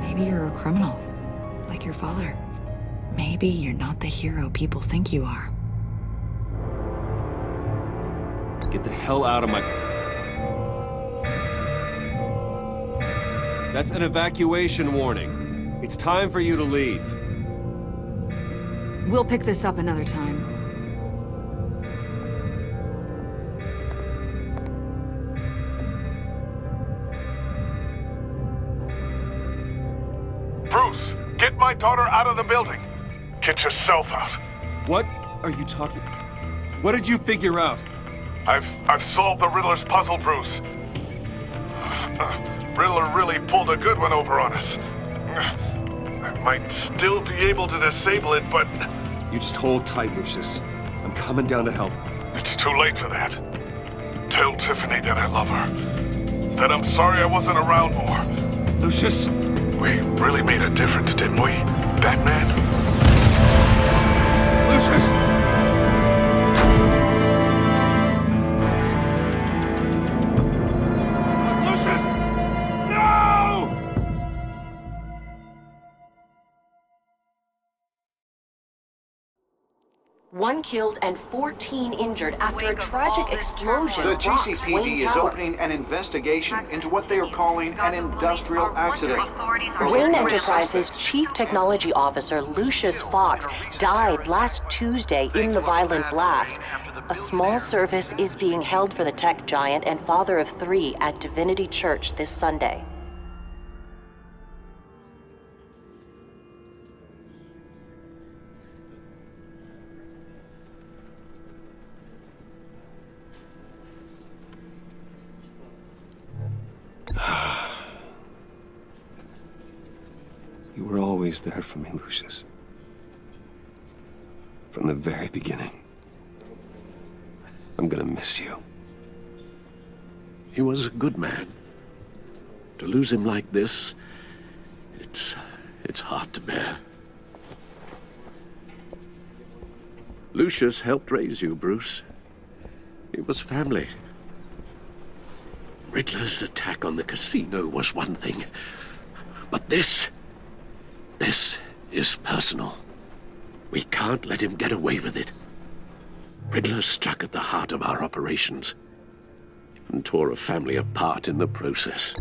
maybe you're a criminal, like your father. Maybe you're not the hero people think you are. Get the hell out of my... That's an evacuation warning. It's time for you to leave. We'll pick this up another time. Bruce, get my daughter out of the building. Get yourself out. What are you talking... What did you figure out? I've solved the Riddler's puzzle, Bruce. Riddler really pulled a good one over on us. I might still be able to disable it, but... You just hold tight, Lucius. I'm coming down to help. It's too late for that. Tell Tiffany that I love her. That I'm sorry I wasn't around more. Lucius! We really made a difference, didn't we, Batman? Lucius! Lucius! No! One killed and 14 injured after a tragic explosion. The rocks GCPD Wayne is Tower. opening an investigation into what they are calling an industrial accident. Wayne Enterprises' Chief Technology Officer, Lucius Fox, died last Tuesday in the violent blast. A small service is being held for the tech giant and father of 3 at Divinity Church this Sunday. You were always there for me, Lucius. From the very beginning. I'm gonna miss you. He was a good man. To lose him like this, it's hard to bear. Lucius helped raise you, Bruce. It was family. Riddler's attack on the casino was one thing, but this is personal. We can't let him get away with it. Riddler struck at the heart of our operations and tore a family apart in the process.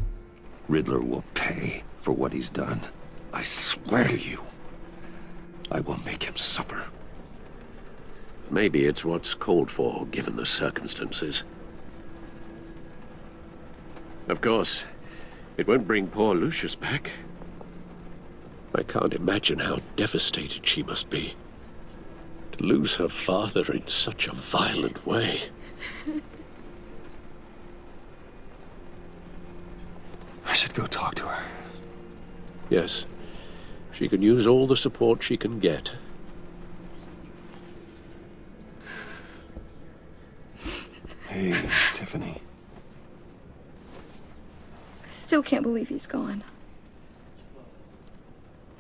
Riddler will pay for what he's done. I swear to you, I will make him suffer. Maybe it's what's called for, given the circumstances. Of course, it won't bring poor Lucius back. I can't imagine how devastated she must be. To lose her father in such a violent way. I should go talk to her. Yes, she can use all the support she can get. Tiffany. I still can't believe he's gone.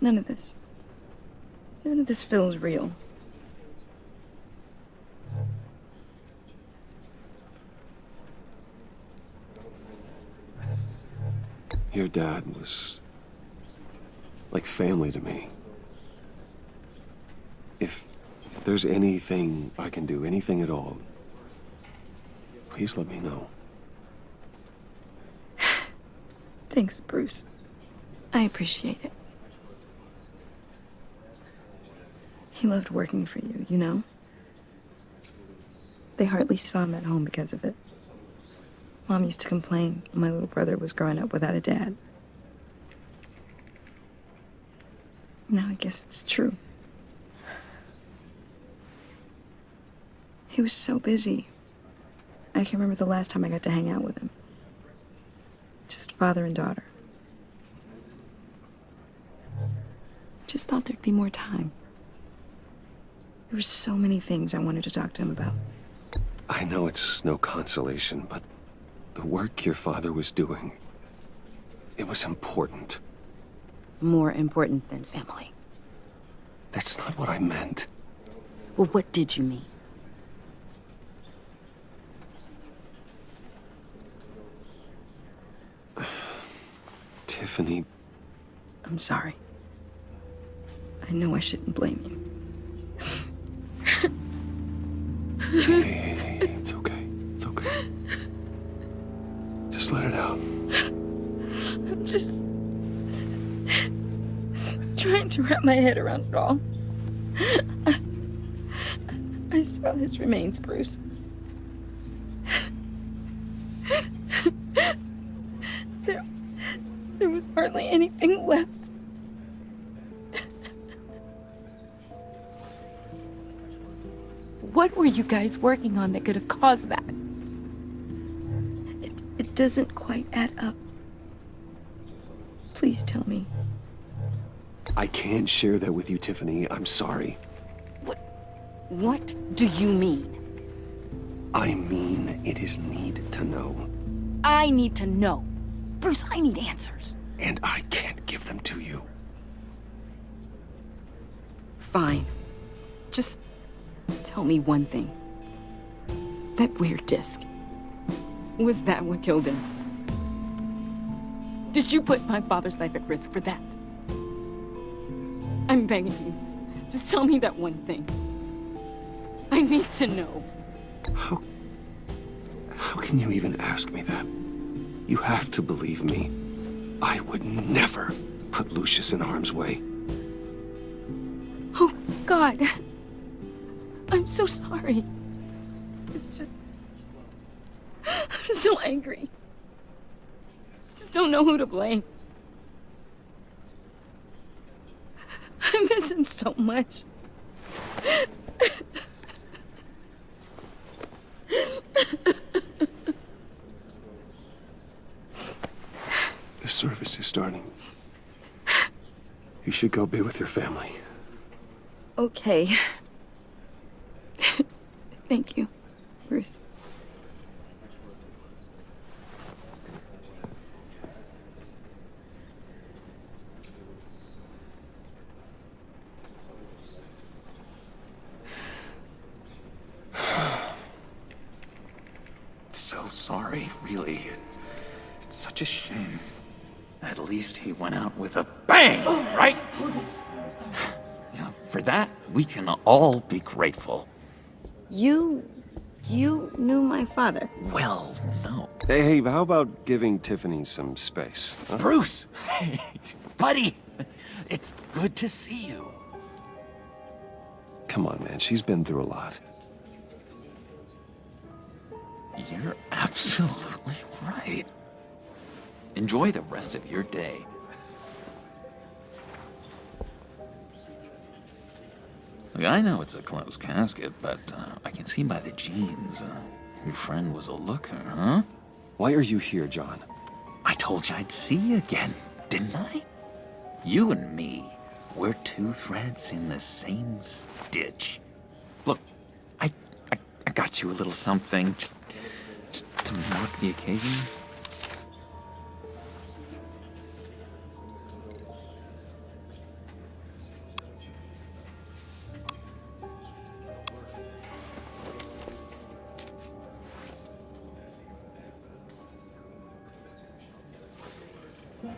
None of this feels real. Your dad was like family to me. If there's anything I can do, anything at all, please let me know. Thanks, Bruce. I appreciate it. He loved working for you, you know? They hardly saw him at home because of it. Mom used to complain when my little brother was growing up without a dad. Now I guess it's true. He was so busy. I can remember the last time I got to hang out with him. Just father and daughter. Just thought there'd be more time. There were so many things I wanted to talk to him about. I know it's no consolation, but the work your father was doing, it was important. More important than family. That's not what I meant. Well, what did you mean? Tiffany. I'm sorry. I know I shouldn't blame you. Hey, it's okay. It's okay. Just let it out. I'm just trying to wrap my head around it all. I saw his remains, Bruce. There was hardly anything left. What were you guys working on that could have caused that? It doesn't quite add up. Please tell me. I can't share that with you, Tiffany. I'm sorry. What do you mean? I mean, it is need to know. I need to know. Bruce, I need answers. And I can't give them to you. Fine. Just tell me one thing. That weird disc. Was that what killed him? Did you put my father's life at risk for that? I'm begging you. Just tell me that one thing. I need to know. How can you even ask me that? You have to believe me. I would never put Lucius in harm's way. Oh, God. I'm so sorry. It's just... I'm so angry. Just don't know who to blame. I miss him so much. The service is starting. You should go be with your family. Okay. Thank you, Bruce. So sorry, really. It's such a shame. At least he went out with a bang, right? Yeah, for that, we can all be grateful. You knew my father. Well, no. Hey, how about giving Tiffany some space? Huh? Bruce! Hey, buddy! It's good to see you. Come on, man. She's been through a lot. You're absolutely right. Enjoy the rest of your day. Look, I know it's a closed casket, but I can see by the jeans, your friend was a looker, huh? Why are you here, John? I told you I'd see you again, didn't I? You and me, we're two threads in the same stitch. Look, I got you a little something, just to to mark the occasion?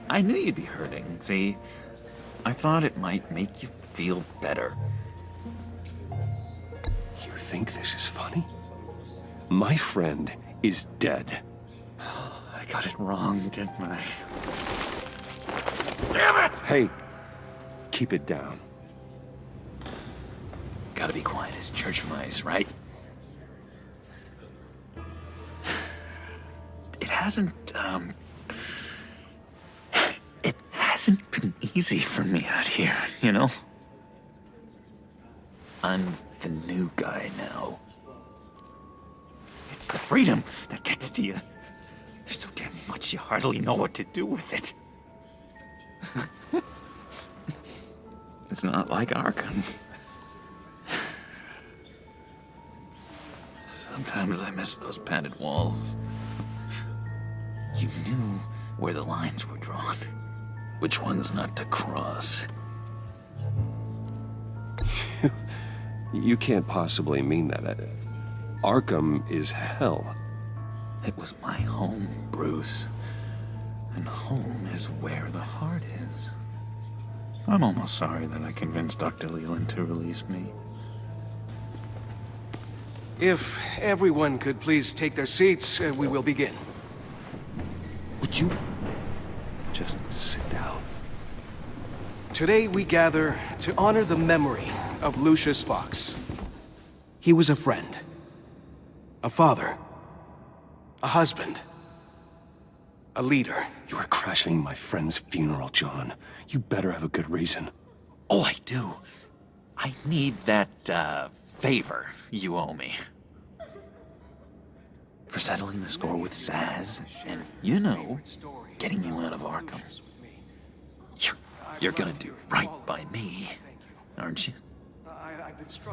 I knew you'd be hurting, see? I thought it might make you feel better. You think this is funny? My friend is dead. I got it wrong, didn't I? Damn it! Hey, keep it down. Gotta be quiet as church mice, right? It hasn't been easy for me out here, you know? I'm the new guy now. It's the freedom that gets to you. There's so damn much you hardly know what to do with it. It's not like Arkham. Sometimes I miss those padded walls. You knew where the lines were drawn. Which ones not to cross. You can't possibly mean that. Arkham is hell. It was my home, Bruce. And home is where the heart is. I'm almost sorry that I convinced Dr. Leland to release me. If everyone could please take their seats, we will begin. Would you just sit down? Today we gather to honor the memory of Lucius Fox. He was a friend, a father, a husband, a leader. You are crashing my friend's funeral, John. You better have a good reason. Oh, I do. I need that, favor you owe me. For settling the score with Zaz, and, you know, getting you out of Arkham. You're gonna do right by me, aren't you?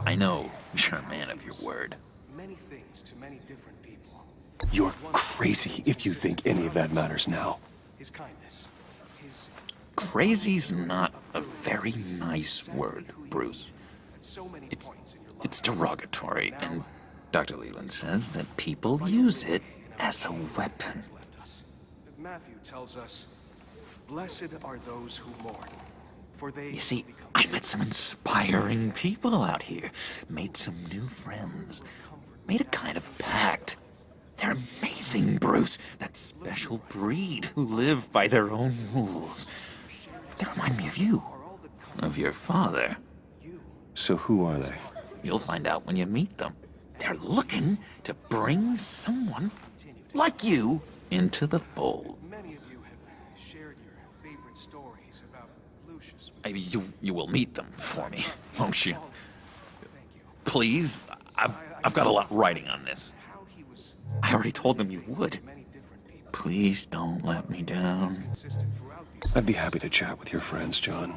I know you're a man of your word. Many things to many different people. You're crazy if you think any of that matters now. His kindness. Crazy's not a very nice word, Bruce. It's derogatory, and Dr. Leland says that people use it as a weapon. Matthew tells us, "Blessed are those who mourn, for they..." You see, I met some inspiring people out here, made some new friends, made a kind of pact. They're amazing, Bruce, that special breed who live by their own rules. They remind me of you, of your father. So who are they? You'll find out when you meet them. They're looking to bring someone like you into the fold. Many of you have shared your favorite stories about Lucius. Maybe you will meet them for me, won't you? Please, I've got a lot writing on this. I already told them you would. Please don't let me down. I'd be happy to chat with your friends, John.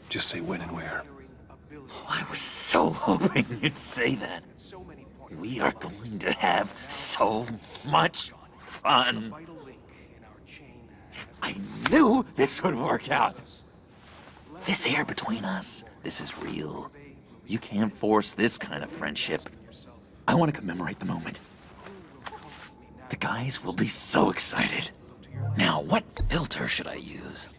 Just say when and where. I was so hoping you'd say that. We are going to have so much fun. I knew this would work out. This air between us, this is real. You can't force this kind of friendship. I want to commemorate the moment. The guys will be so excited. Now, what filter should I use?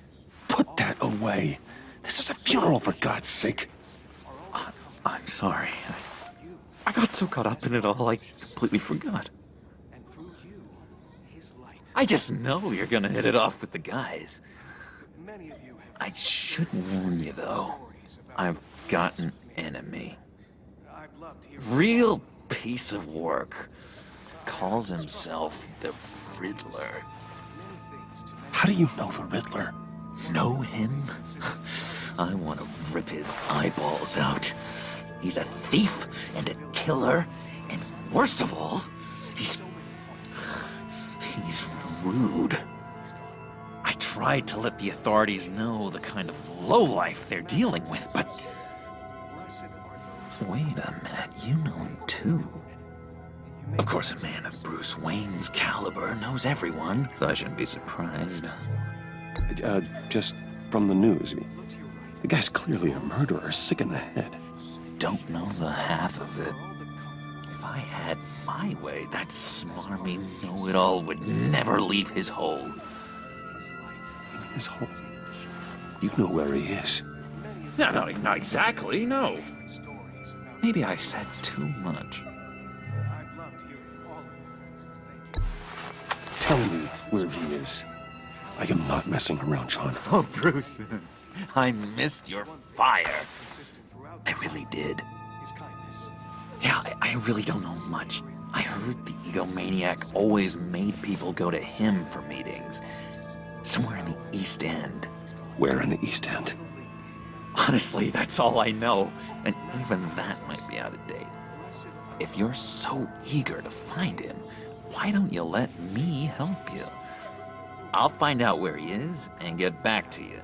Put that away. This is a funeral, for God's sake. I'm sorry. I got so caught up in it all, I completely forgot. I just know you're gonna hit it off with the guys. I should warn you, though. I've got an enemy. Real piece of work. Calls himself the Riddler. How do you know the Riddler? Know him? I want to rip his eyeballs out. He's a thief and a killer, and worst of all, he's rude. I tried to let the authorities know the kind of lowlife they're dealing with, but... Wait a minute, you know him too. Of course, a man of Bruce Wayne's caliber knows everyone, so I shouldn't be surprised. Just from the news. The guy's clearly a murderer, sick in the head. Don't know the half of it. If I had my way, that smarmy know-it-all would never leave his hole. His hole? You know where he is. No, not exactly, no. Maybe I said too much. Tell me where he is. I am not messing around, John. Oh, Bruce, I missed your fire. I really did. Yeah, I really don't know much. I heard the egomaniac always made people go to him for meetings. Somewhere in the East End. Where in the East End? Honestly, that's all I know. And even that might be out of date. If you're so eager to find him, why don't you let me help you? I'll find out where he is and get back to you.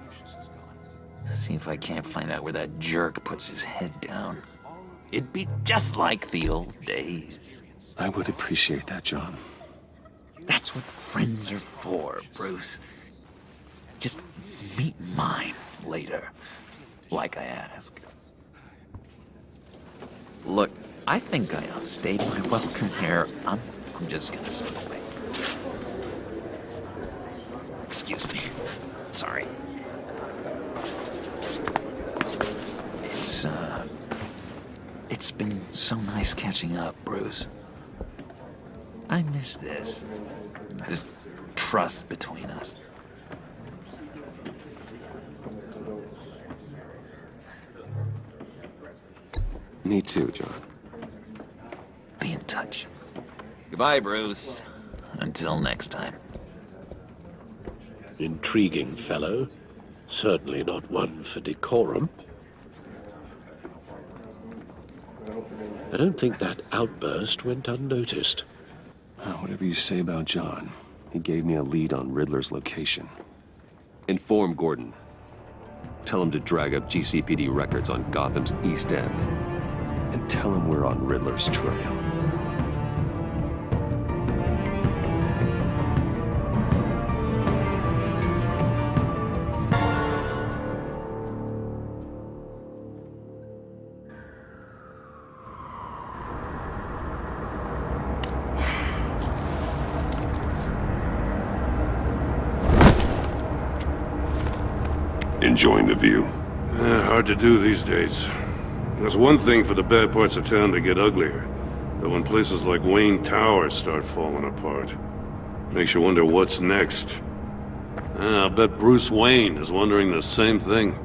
See if I can't find out where that jerk puts his head down. It'd be just like the old days. I would appreciate that, John. That's what friends are for, Bruce. Just meet mine later, like I asked. Look, I think I outstayed my welcome here. I'm just gonna slip away. Excuse me. Sorry. It's been so nice catching up, Bruce. I miss this trust between us. Me too, John. Be in touch. Goodbye, Bruce. Until next time. Intriguing fellow. Certainly not one for decorum. I don't think that outburst went unnoticed. Whatever you say about John, he gave me a lead on Riddler's location. Inform Gordon. Tell him to drag up GCPD records on Gotham's East End. And tell him we're on Riddler's trail. Enjoying the view? Hard to do these days. There's one thing for the bad parts of town to get uglier, but when places like Wayne Tower start falling apart, makes you wonder what's next. I'll bet Bruce Wayne is wondering the same thing.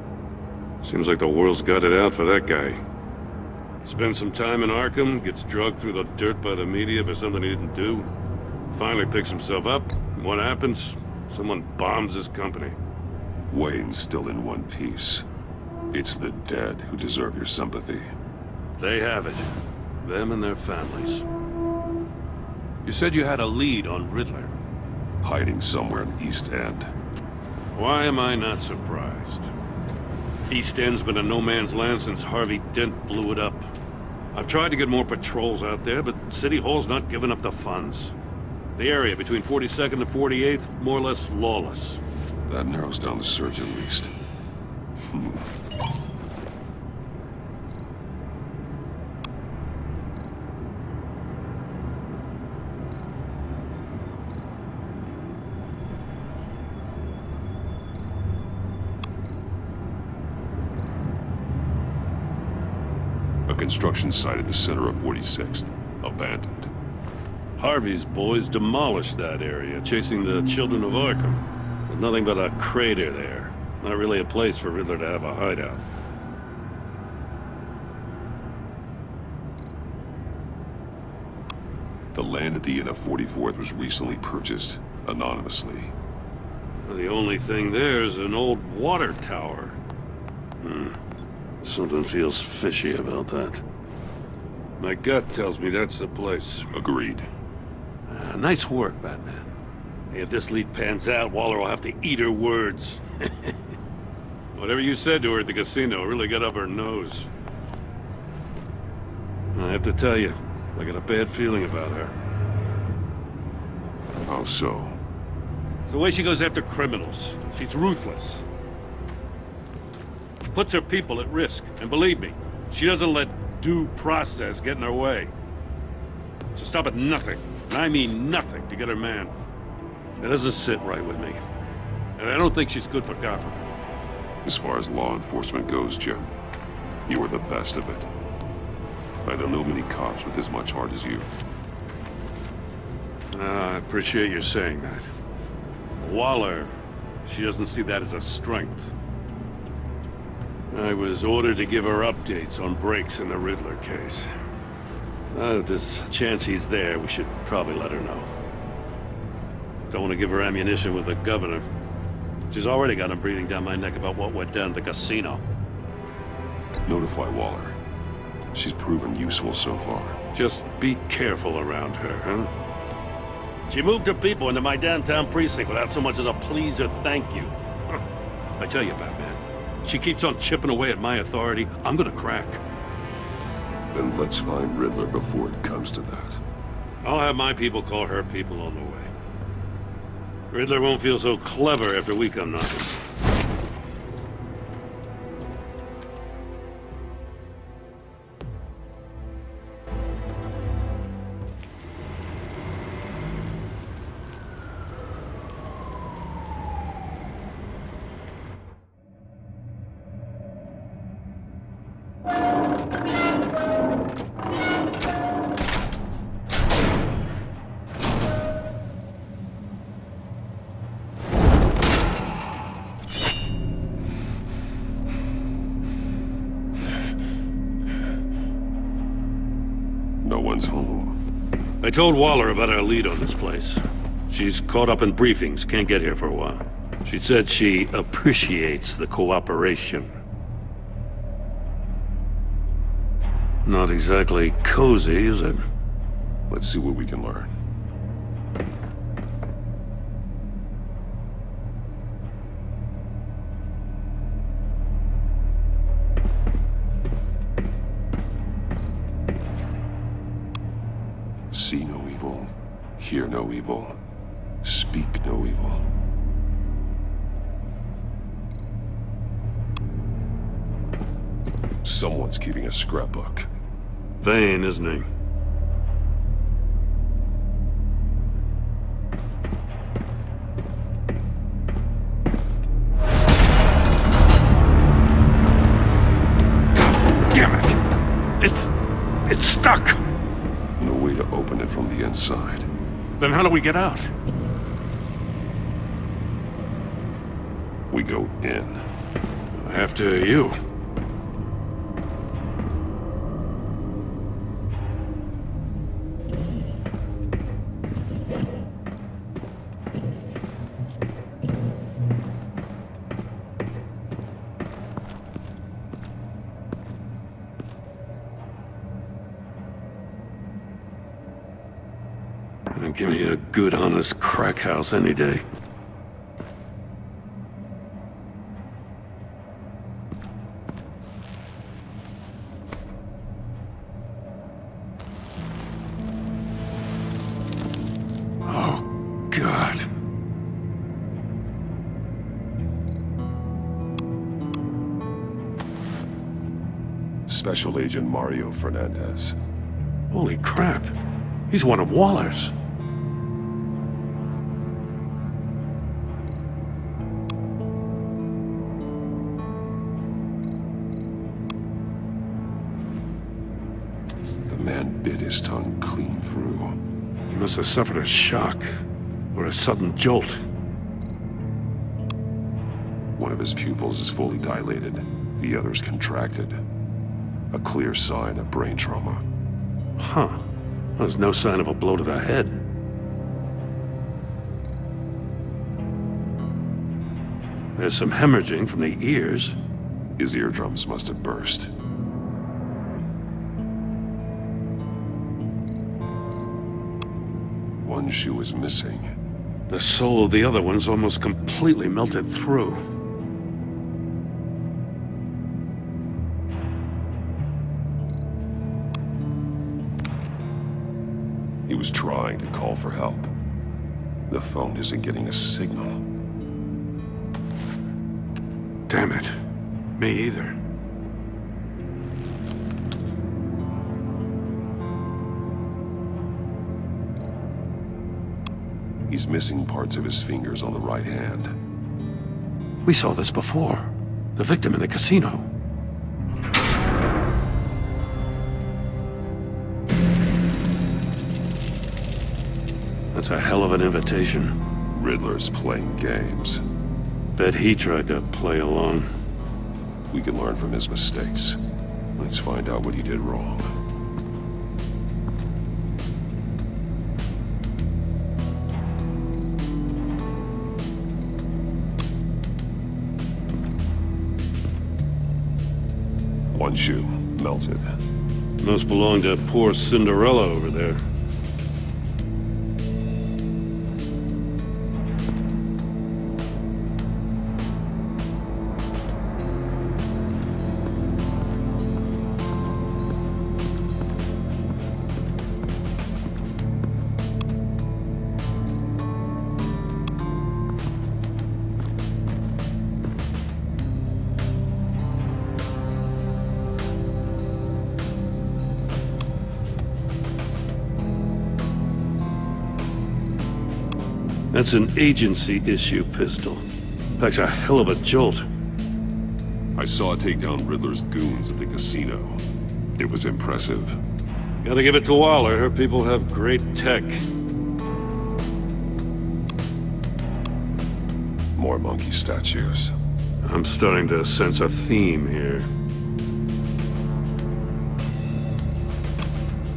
Seems like the world's got it out for that guy. Spends some time in Arkham, gets drugged through the dirt by the media for something he didn't do. Finally picks himself up, and what happens? Someone bombs his company. Wayne's still in one piece. It's the dead who deserve your sympathy. They have it. Them and their families. You said you had a lead on Riddler. Hiding somewhere in the East End. Why am I not surprised? East End's been a no-man's land since Harvey Dent blew it up. I've tried to get more patrols out there, but City Hall's not giving up the funds. The area between 42nd and 48th, more or less lawless. That narrows down the search at least. A construction site at the center of 46th. Abandoned. Harvey's boys demolished that area, chasing the children of Arkham. There's nothing but a crater there. Not really a place for Riddler to have a hideout. The land at the end of 44th was recently purchased, anonymously. The only thing there is an old water tower. Something feels fishy about that. My gut tells me that's the place. Agreed. Nice work, Batman. If this lead pans out, Waller will have to eat her words. Whatever you said to her at the casino really got up her nose. I have to tell you, I got a bad feeling about her. How so? It's the way she goes after criminals. She's ruthless. Puts her people at risk. And believe me, she doesn't let due process get in her way. She'll stop at nothing, and I mean nothing, to get her man. That doesn't sit right with me. And I don't think she's good for Gotham. As far as law enforcement goes, Jim, you are the best of it. I don't know many cops with as much heart as you. I appreciate you saying that. Waller, she doesn't see that as a strength. I was ordered to give her updates on breaks in the Riddler case. If there's a chance he's there, we should probably let her know. Don't want to give her ammunition with the governor. She's already got him breathing down my neck about what went down at the casino. Notify Waller. She's proven useful so far. Just be careful around her, huh? She moved her people into my downtown precinct without so much as a please or thank you. I tell you, Batman, she keeps on chipping away at my authority, I'm gonna crack. Then let's find Riddler before it comes to that. I'll have my people call her people on the way. Riddler won't feel so clever after we come knocking. No one's home. I told Waller about our lead on this place. She's caught up in briefings, can't get here for a while. She said she appreciates the cooperation. Not exactly cozy, is it? Let's see what we can learn. See no evil, hear no evil, speak no evil. Someone's keeping a scrapbook. Vane, isn't he? Damn it! It's stuck! No way to open it from the inside. Then how do we get out? We go in. After you. Give me a good, honest crack house any day. Oh, God. Special Agent Mario Fernandez. Holy crap. He's one of Waller's. Bit his tongue clean through. He must have suffered a shock, or a sudden jolt. One of his pupils is fully dilated, the other's contracted. A clear sign of brain trauma. Huh. There's no sign of a blow to the head. There's some hemorrhaging from the ears. His eardrums must have burst. One shoe is missing. The sole of the other one's almost completely melted through. was trying to call for help. The phone isn't getting a signal. Damn it. Me either. He's missing parts of his fingers on the right hand. We saw this before. The victim in the casino. That's a hell of an invitation. Riddler's playing games. Bet he tried to play along. We can learn from his mistakes. Let's find out what he did wrong. One shoe, melted. Must belong to poor Cinderella over there. That's an agency-issue pistol. Packs a hell of a jolt. I saw it take down Riddler's goons at the casino. It was impressive. Gotta give it to Waller. Her people have great tech. More monkey statues. I'm starting to sense a theme here.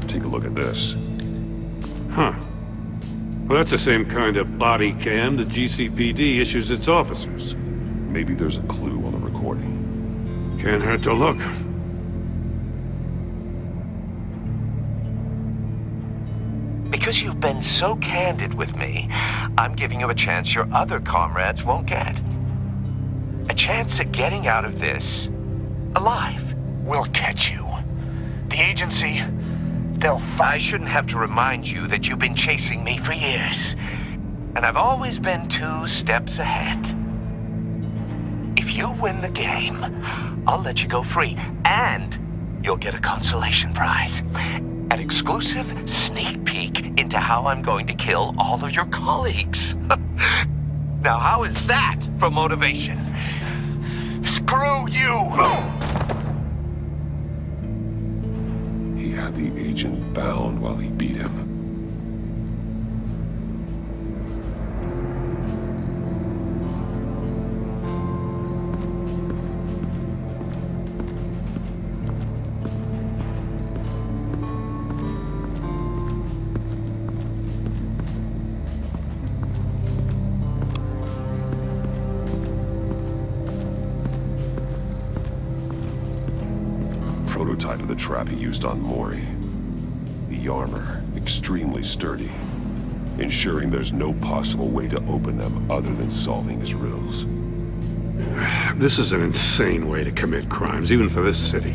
Take a look at this. Huh. Well, that's the same kind of body cam the GCPD issues its officers. Maybe there's a clue on the recording. Can't hurt to look. Because you've been so candid with me, I'm giving you a chance your other comrades won't get. A chance at getting out of this alive. We'll catch you. The agency, I shouldn't have to remind you that you've been chasing me for years. And I've always been 2 steps ahead. If you win the game, I'll let you go free. And you'll get a consolation prize. An exclusive sneak peek into how I'm going to kill all of your colleagues. Now, how is that for motivation? Screw you! He had the agent bound while he beat him. Prototype of the trap he used on Mori. The armor, extremely sturdy, ensuring there's no possible way to open them other than solving his riddles. This is an insane way to commit crimes, even for this city.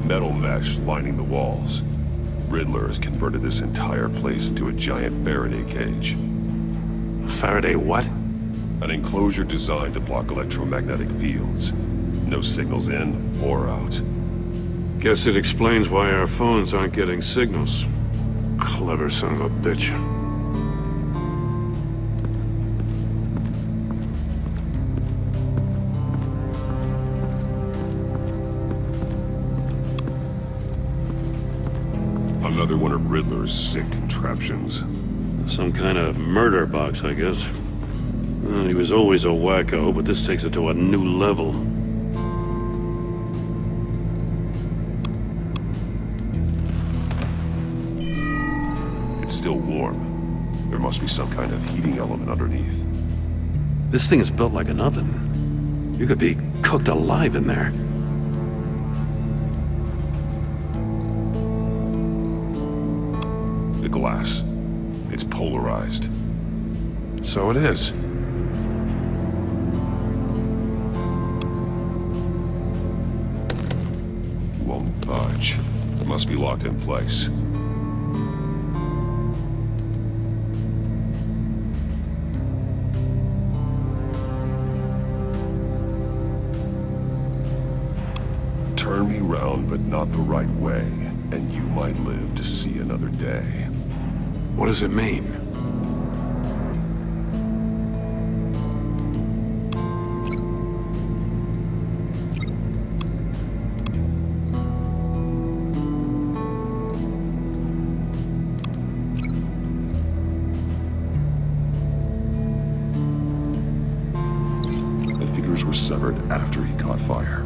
Metal mesh lining the walls. Riddler has converted this entire place into a giant Faraday cage. Faraday what? An enclosure designed to block electromagnetic fields. No signals in or out. Guess it explains why our phones aren't getting signals. Clever son of a bitch. Another one of Riddler's sick contraptions. Some kind of murder box, I guess. Well, he was always a wacko, but this takes it to a new level. It's still warm. There must be some kind of heating element underneath. This thing is built like an oven. You could be cooked alive in there. The glass. It's polarized. So it is. won't budge. It must be locked in place. Turn me round, but not the right way, and you might live to see another day. What does it mean? The fingers were severed after he caught fire.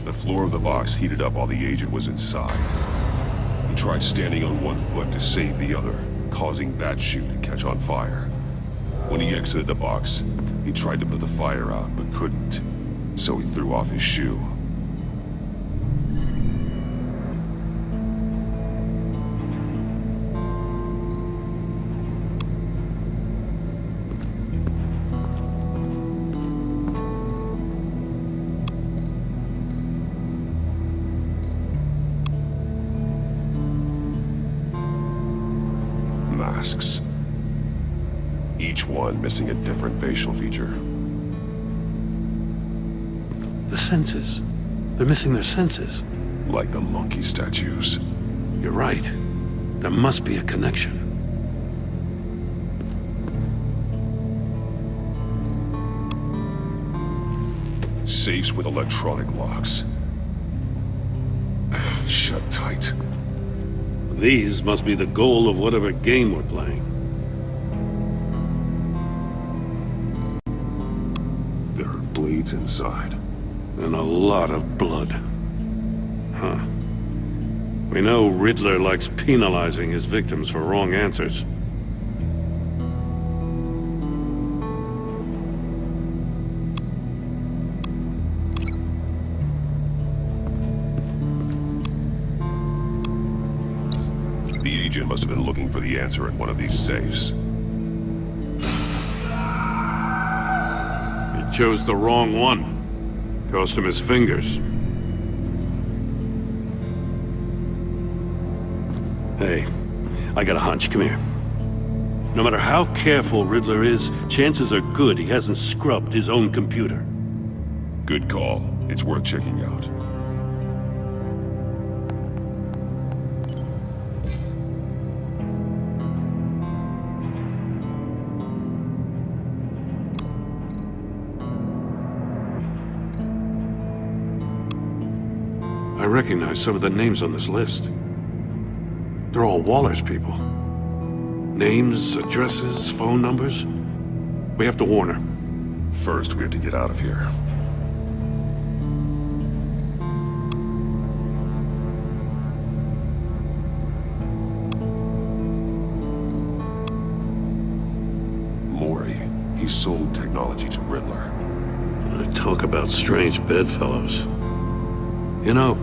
The floor of the box heated up while the agent was inside. He tried standing on one foot to save the other, causing that shoe to catch on fire. When he exited the box, he tried to put the fire out, but couldn't, so he threw off his shoe. Masks. Each one missing a different facial feature. The senses. They're missing their senses. Like the monkey statues. You're right. There must be a connection. Safes with electronic locks. Shut tight. These must be the goal of whatever game we're playing. There are blades inside. And a lot of blood. Huh. We know Riddler likes penalizing his victims for wrong answers. The agent must have been looking for the answer in one of these safes. He chose the wrong one. Cost him his fingers. Hey, I got a hunch. Come here. No matter how careful Riddler is, chances are good he hasn't scrubbed his own computer. Good call. It's worth checking out. I recognize some of the names on this list. They're all Waller's people. Names, addresses, phone numbers. We have to warn her. First, we have to get out of here. Mori, he sold technology to Riddler. Talk about strange bedfellows. You know,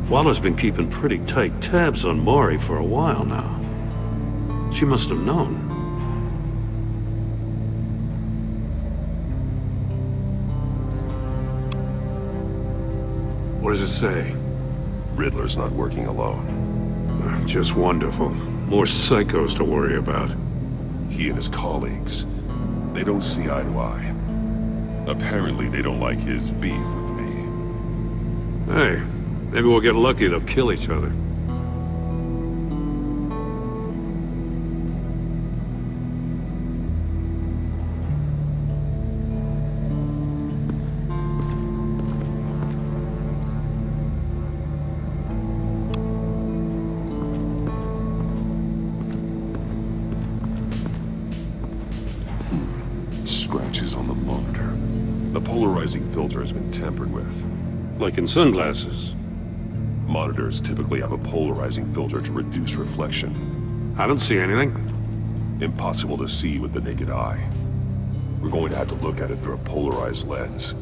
Waller's been keeping pretty tight tabs on Mori for a while now. She must have known. What does it say? Riddler's not working alone. Just wonderful. More psychos to worry about. He and his colleagues, they don't see eye to eye. Apparently, they don't like his beef with me. Hey, maybe we'll get lucky they'll kill each other. Scratches on the monitor. The polarizing filter has been tampered with. Like in sunglasses. Monitors typically have a polarizing filter to reduce reflection. I don't see anything. Impossible to see with the naked eye. We're going to have to look at it through a polarized lens.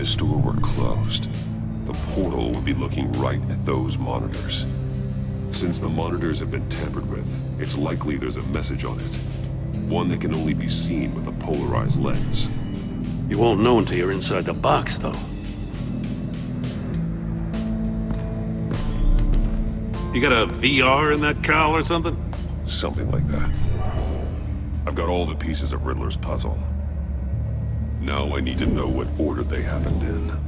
this door were closed, the portal would be looking right at those monitors. Since the monitors have been tampered with, it's likely there's a message on it. One that can only be seen with a polarized lens. You won't know until you're inside the box, though. You got a VR in that cowl or something? Something like that. I've got all the pieces of Riddler's puzzle. Now I need to know what order they happened in.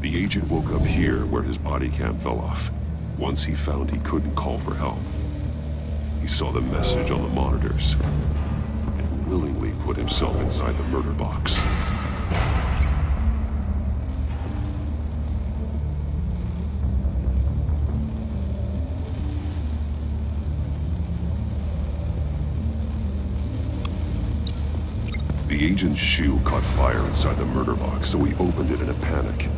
The agent woke up here where his body cam fell off. Once he found he couldn't call for help, he saw the message on the monitors and willingly put himself inside the murder box. The agent's shoe caught fire inside the murder box, so he opened it in a panic.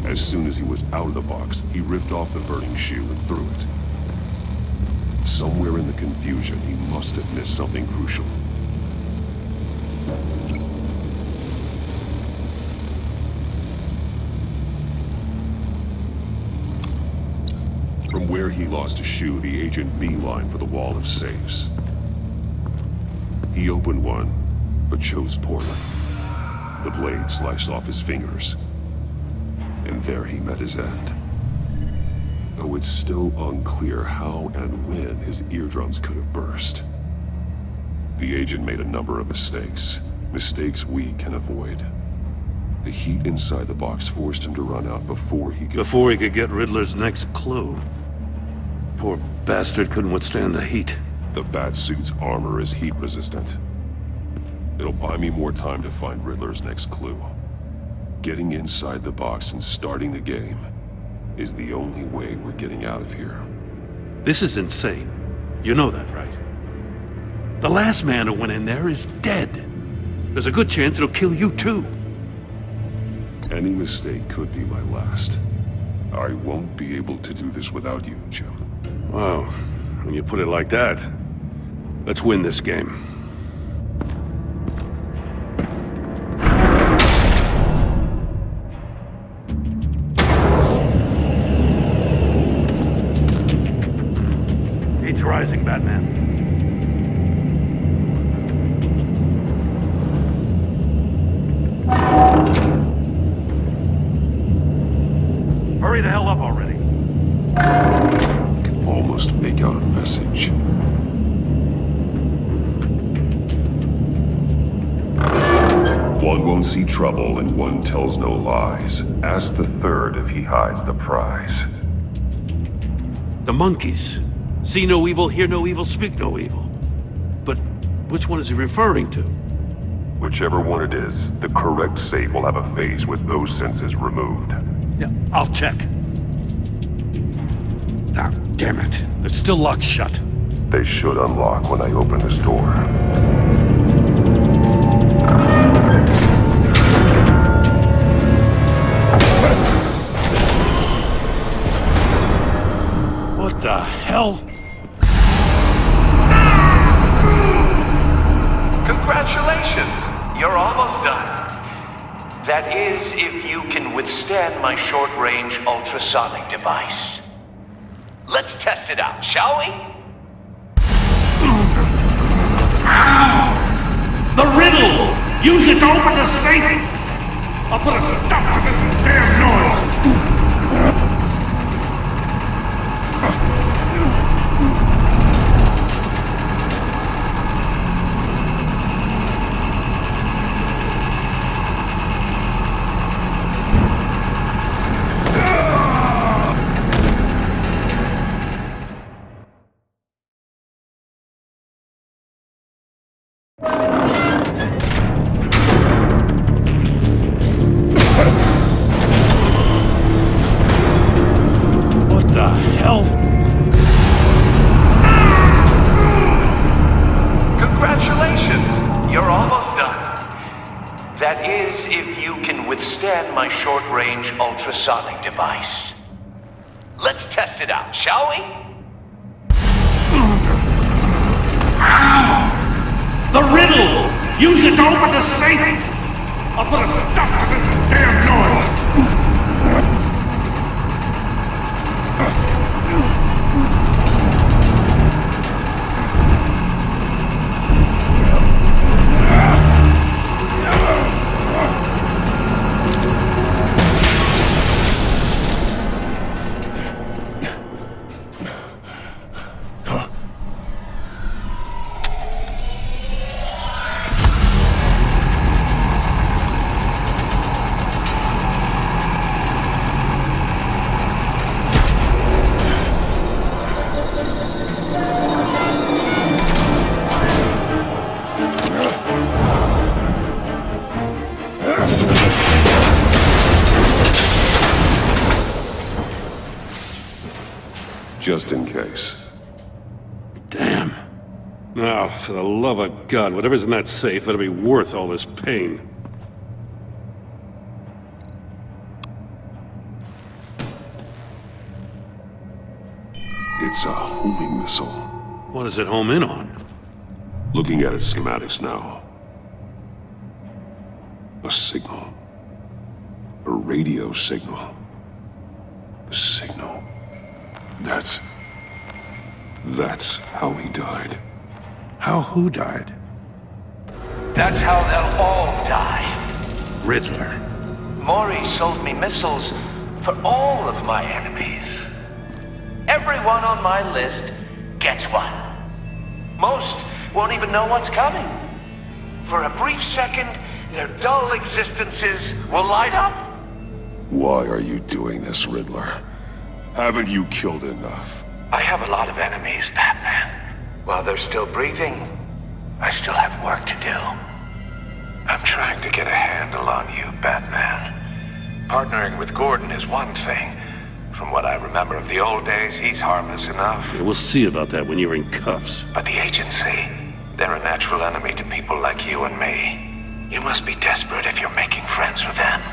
As soon as he was out of the box, he ripped off the burning shoe and threw it. Somewhere in the confusion, he must have missed something crucial. From where he lost a shoe, the agent beelined for the wall of safes. He opened one, but chose poorly. The blade sliced off his fingers. And there he met his end. Though it's still unclear how and when his eardrums could have burst. The agent made a number of mistakes. Mistakes we can avoid. The heat inside the box forced him to run out before he could get Riddler's next clue. Poor bastard couldn't withstand the heat. The Batsuit's armor is heat resistant. It'll buy me more time to find Riddler's next clue. Getting inside the box and starting the game is the only way we're getting out of here. This is insane. You know that, right? The last man who went in there is dead. There's a good chance it'll kill you too. Any mistake could be my last. I won't be able to do this without you, Jim. Wow, when you put it like that, let's win this game. Heat's rising, Batman. Hurry the hell up already. I can almost make out a message. One won't see trouble and one tells no lies. Ask the third if he hides the prize. The monkeys. See no evil, hear no evil, speak no evil. But which one is he referring to? Whichever one it is, the correct safe will have a face with those senses removed. Yeah, I'll check. Ah, damn it. They're still locked shut. They should unlock when I open this door. What the hell? Congratulations! You're almost done. That is, if you can withstand my short-range ultrasonic device. Let's test it out, shall we? The riddle! Use it to open the safe! I'll put a stop to this damn noise! my short-range ultrasonic device. Let's test it out, shall we? The riddle! Use it to open the safe! I'll put a stop to this damn noise! Just in case. Damn. Now, for the love of God, whatever's in that safe better be worth all this pain. It's a homing missile. What does it home in on? Looking at its schematics now. A signal. A radio signal. The signal. That's how he died. How who died? That's how they'll all die. Riddler. Maury sold me missiles for all of my enemies. Everyone on my list gets one. Most won't even know what's coming. For a brief second, their dull existences will light up. Why are you doing this, Riddler? Haven't you killed enough? I have a lot of enemies, Batman. While they're still breathing, I still have work to do. I'm trying to get a handle on you, Batman. Partnering with Gordon is one thing. From what I remember of the old days, he's harmless enough. Yeah, we'll see about that when you're in cuffs. But the agency, they're a natural enemy to people like you and me. You must be desperate if you're making friends with them.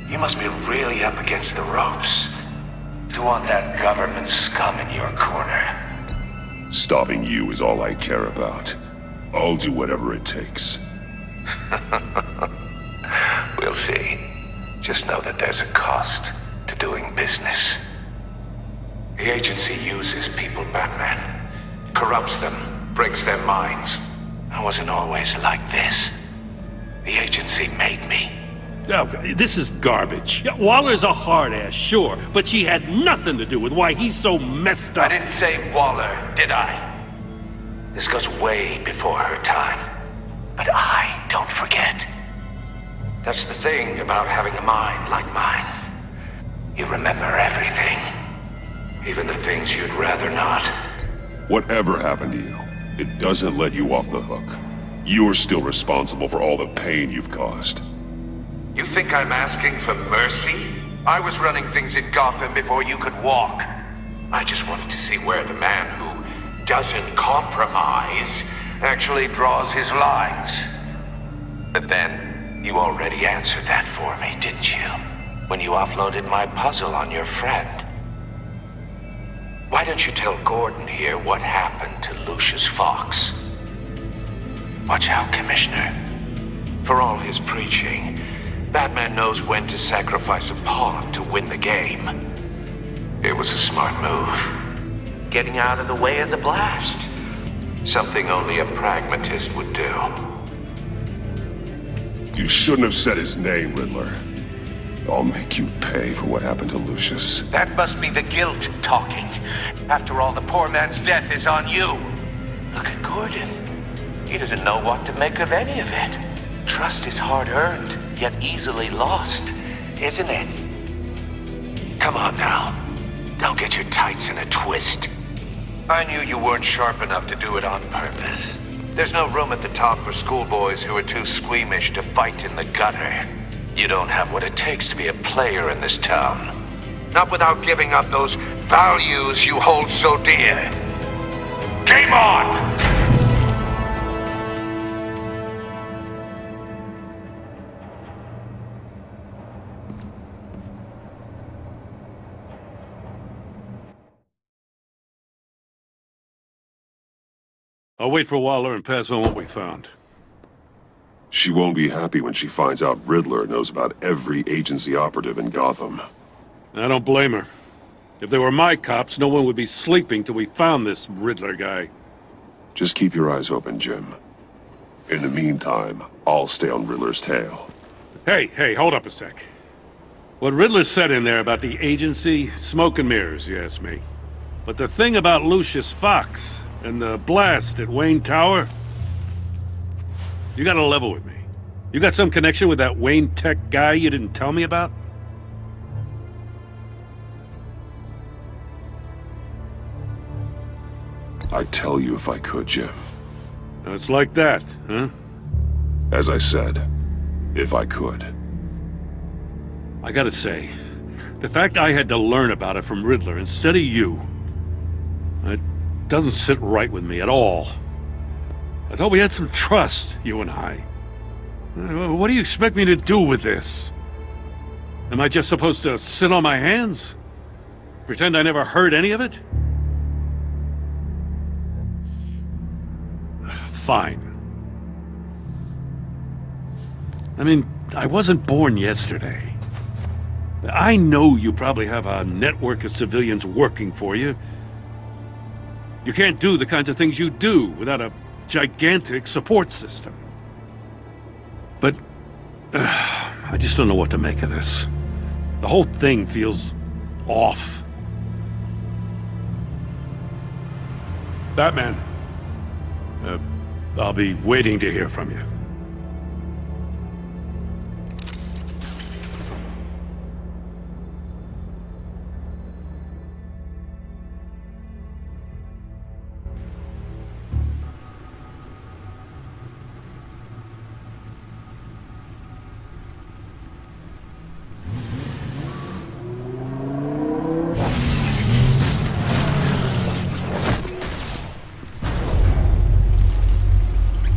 You must be really up against the ropes to want that government scum in your corner. Stopping you is all I care about. I'll do whatever it takes. We'll see. Just know that there's a cost to doing business. The agency uses people, Batman. Corrupts them, breaks their minds. I wasn't always like this. The agency made me. Oh, this is garbage. Yeah, Waller's a hard ass, sure, but she had nothing to do with why he's so messed up. I didn't say Waller, did I? This goes way before her time. But I don't forget. That's the thing about having a mind like mine. You remember everything. Even the things you'd rather not. Whatever happened to you, it doesn't let you off the hook. You're still responsible for all the pain you've caused. You think I'm asking for mercy? I was running things in Gotham before you could walk. I just wanted to see where the man who doesn't compromise actually draws his lines. But then, you already answered that for me, didn't you? When you offloaded my puzzle on your friend. Why don't you tell Gordon here what happened to Lucius Fox? Watch out, Commissioner. For all his preaching, Batman knows when to sacrifice a pawn to win the game. It was a smart move. Getting out of the way of the blast. Something only a pragmatist would do. You shouldn't have said his name, Riddler. I'll make you pay for what happened to Lucius. That must be the guilt talking. After all, the poor man's death is on you. Look at Gordon. He doesn't know what to make of any of it. Trust is hard-earned, yet easily lost, isn't it? Come on now. Don't get your tights in a twist. I knew you weren't sharp enough to do it on purpose. There's no room at the top for schoolboys who are too squeamish to fight in the gutter. You don't have what it takes to be a player in this town. Not without giving up those values you hold so dear. Game on! I'll wait for Waller and pass on what we found. She won't be happy when she finds out Riddler knows about every agency operative in Gotham. I don't blame her. If they were my cops, no one would be sleeping till we found this Riddler guy. Just keep your eyes open, Jim. In the meantime, I'll stay on Riddler's tail. Hey, hold up a sec. What Riddler said in there about the agency, smoke and mirrors, you ask me. But the thing about Lucius Fox and the blast at Wayne Tower, you gotta level with me. You got some connection with that Wayne Tech guy you didn't tell me about? I'd tell you if I could, Jim. It's like that, huh? As I said, if I could. I gotta say, the fact I had to learn about it from Riddler instead of you, it doesn't sit right with me at all. I thought we had some trust, you and I. What do you expect me to do with this? Am I just supposed to sit on my hands? Pretend I never heard any of it? Fine. I mean, I wasn't born yesterday. I know you probably have a network of civilians working for you. You can't do the kinds of things you do without a gigantic support system. But I just don't know what to make of this. The whole thing feels off. Batman, I'll be waiting to hear from you.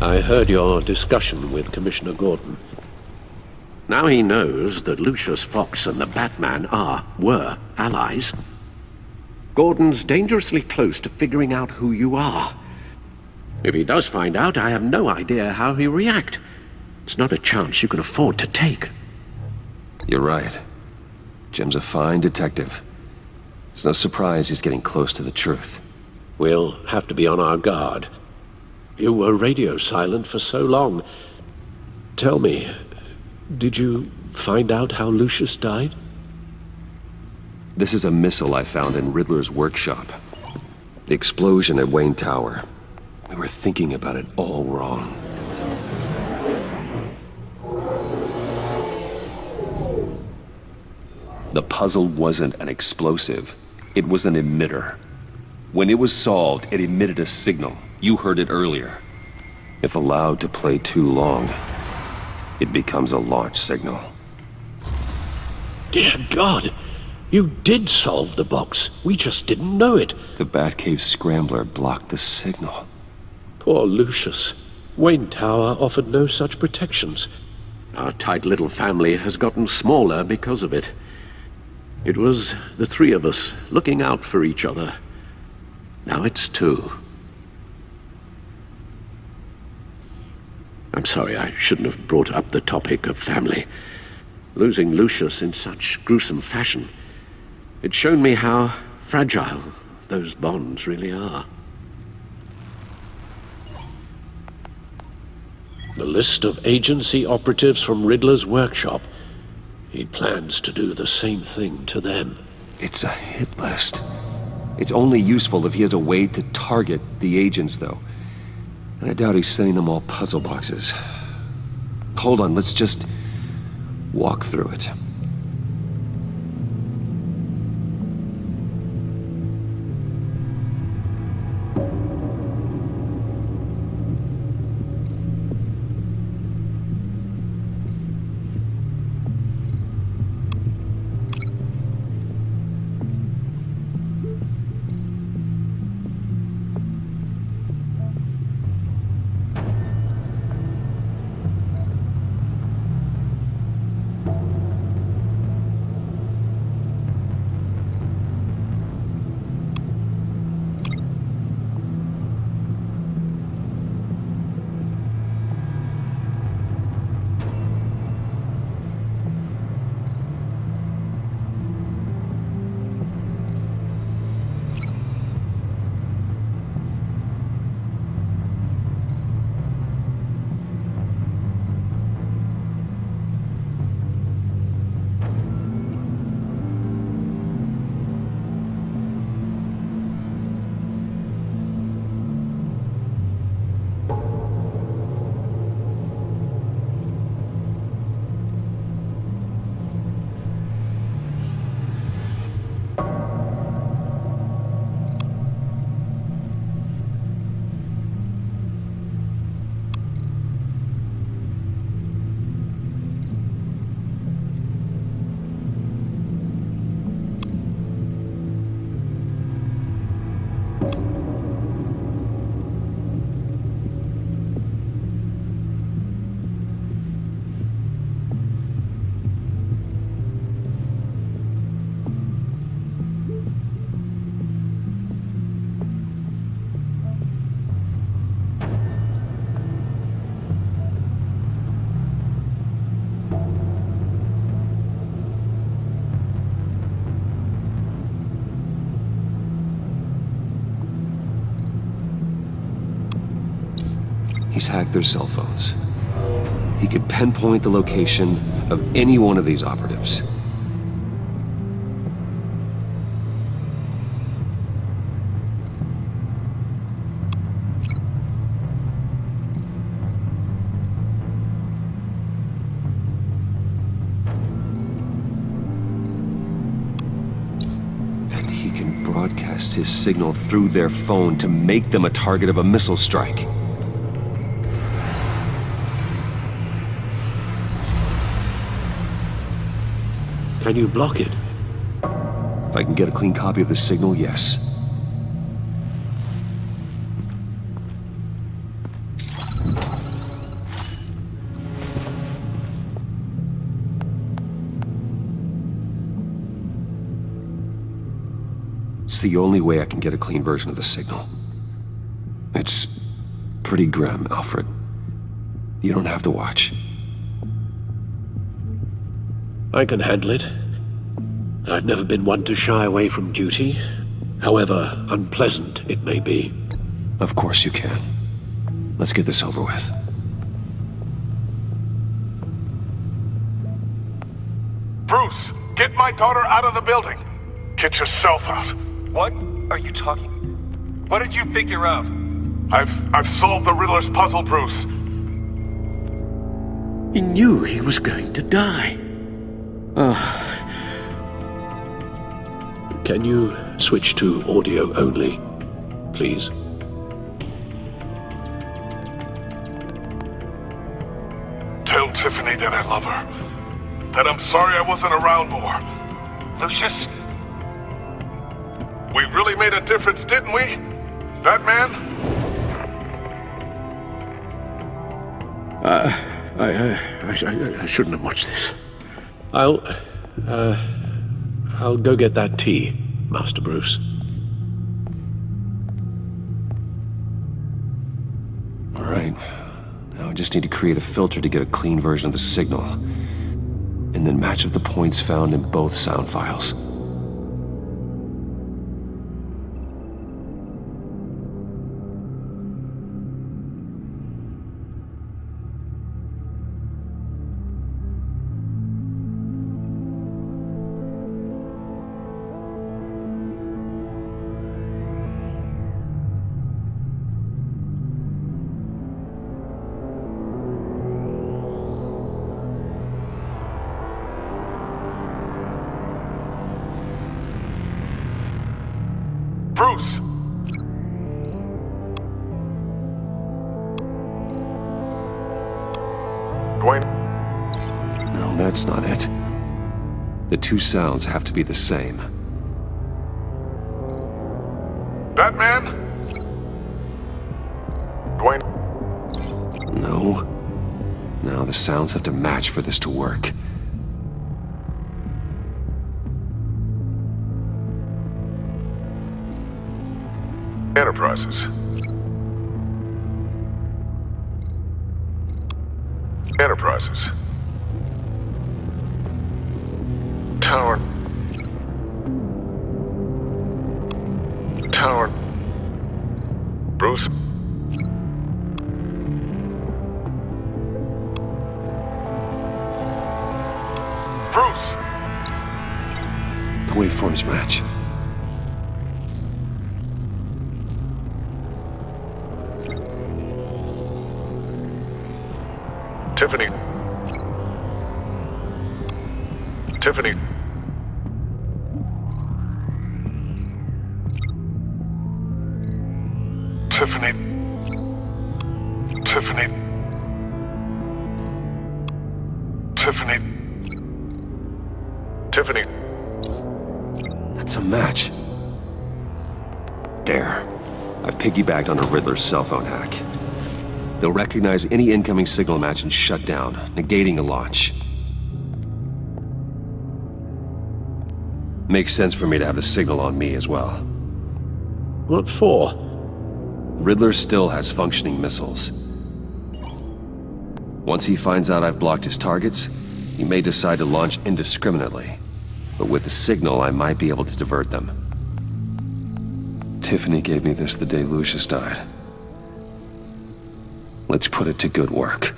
I heard your discussion with Commissioner Gordon. Now he knows that Lucius Fox and the Batman were allies. Gordon's dangerously close to figuring out who you are. If he does find out, I have no idea how he'll react. It's not a chance you can afford to take. You're right. Jim's a fine detective. It's no surprise he's getting close to the truth. We'll have to be on our guard. You were radio silent for so long. Tell me, did you find out how Lucius died? This is a missile I found in Riddler's workshop. The explosion at Wayne Tower. We were thinking about it all wrong. The puzzle wasn't an explosive. It was an emitter. When it was solved, it emitted a signal. You heard it earlier. If allowed to play too long, it becomes a launch signal. Dear God! You did solve the box. We just didn't know it. The Batcave scrambler blocked the signal. Poor Lucius. Wayne Tower offered no such protections. Our tight little family has gotten smaller because of it. It was the three of us looking out for each other. Now it's two. I'm sorry, I shouldn't have brought up the topic of family. Losing Lucius in such gruesome fashion, it's shown me how fragile those bonds really are. The list of agency operatives from Riddler's workshop. He plans to do the same thing to them. It's a hit list. It's only useful if he has a way to target the agents, though. And I doubt he's sending them all puzzle boxes. Hold on, let's just walk through it. He's hacked their cell phones. He could pinpoint the location of any one of these operatives. And he can broadcast his signal through their phone to make them a target of a missile strike. Can you block it? If I can get a clean copy of the signal, yes. It's the only way I can get a clean version of the signal. It's pretty grim, Alfred. You don't have to watch. I can handle it. I've never been one to shy away from duty, however unpleasant it may be. Of course you can. Let's get this over with. Bruce, get my daughter out of the building. Get yourself out. What are you talking? What did you figure out? I've solved the Riddler's puzzle, Bruce. He knew he was going to die. Can you switch to audio only, please? Tell Tiffany that I love her. That I'm sorry I wasn't around more. Lucius, we really made a difference, didn't we? Batman? I shouldn't have watched this. I'll go get that tea, Master Bruce. All right. Now I just need to create a filter to get a clean version of the signal, and then match up the points found in both sound files. Bruce! Dwayne? No, that's not it. The two sounds have to be the same. Batman? Dwayne? No. No, the sounds have to match for this to work. Enterprises. Enterprises. Tower. Tower. Bruce. Bruce! The waveforms match. Tiffany. Tiffany. Tiffany. Tiffany. Tiffany. Tiffany. That's a match. There. I've piggybacked on a Riddler's cell phone hack. They'll recognize any incoming signal match and shut down, negating a launch. Makes sense for me to have the signal on me as well. What for? Riddler still has functioning missiles. Once he finds out I've blocked his targets, he may decide to launch indiscriminately. But with the signal, I might be able to divert them. Tiffany gave me this the day Lucius died. Let's put it to good work.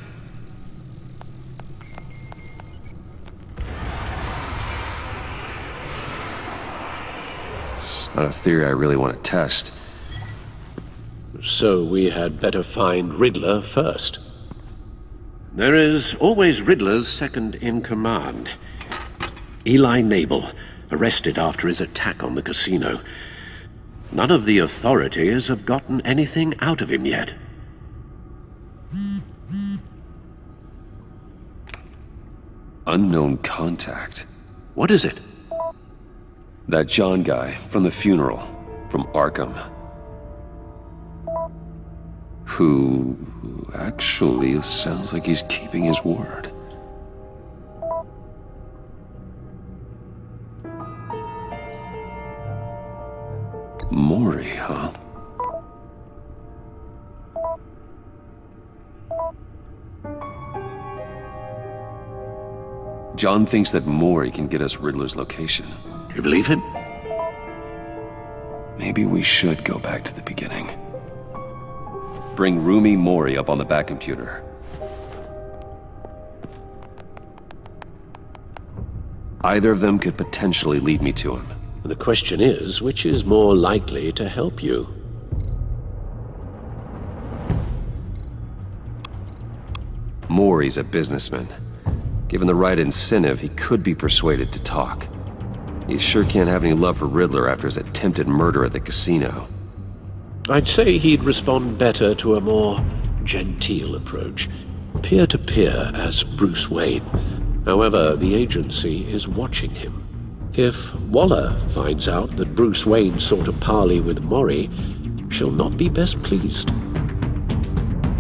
It's not a theory I really want to test. So we had better find Riddler first. There is always Riddler's second in command. Eli Nabel, arrested after his attack on the casino. None of the authorities have gotten anything out of him yet. Unknown contact. What is it? That John guy from the funeral, from Arkham. Who actually sounds like he's keeping his word. Maury, huh? John thinks that Maury can get us Riddler's location. You believe him? Maybe we should go back to the beginning. Bring Rumi Maury up on the back computer. Either of them could potentially lead me to him. The question is, which is more likely to help you? Maury's a businessman. Given the right incentive, he could be persuaded to talk. He sure can't have any love for Riddler after his attempted murder at the casino. I'd say he'd respond better to a more genteel approach. Peer-to-peer as Bruce Wayne. However, the agency is watching him. If Waller finds out that Bruce Wayne sought a parley with Maury, she'll not be best pleased.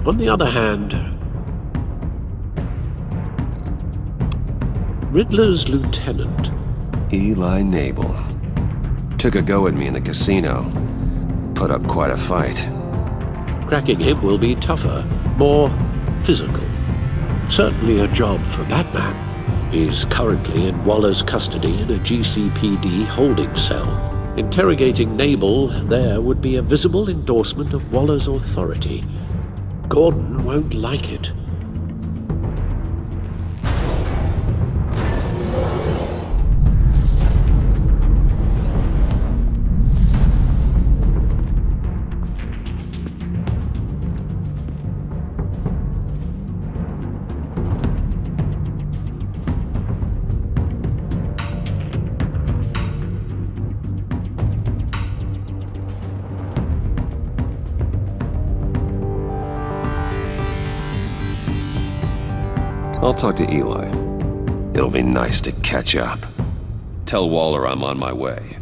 On the other hand, Riddler's lieutenant, Eli Nabel, took a go at me in the casino. Put up quite a fight. Cracking him will be tougher, more physical. Certainly a job for Batman. He's currently in Waller's custody in a GCPD holding cell. Interrogating Nabel there would be a visible endorsement of Waller's authority. Gordon won't like it. I'll talk to Eli. It'll be nice to catch up. Tell Waller I'm on my way.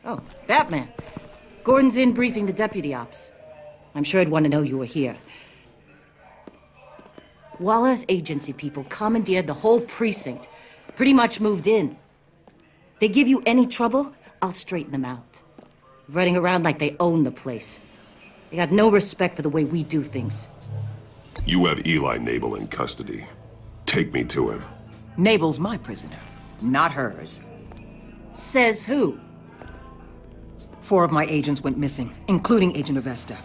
Oh, Batman. Gordon's in briefing the deputy ops. I'm sure I'd want to know you were here. Waller's agency people commandeered the whole precinct. Pretty much moved in. They give you any trouble, I'll straighten them out. Running around like they own the place. They got no respect for the way we do things. You have Eli Nabel in custody. Take me to him. Nabel's my prisoner, not hers. Says who? 4 of my agents went missing, including Agent Avesta.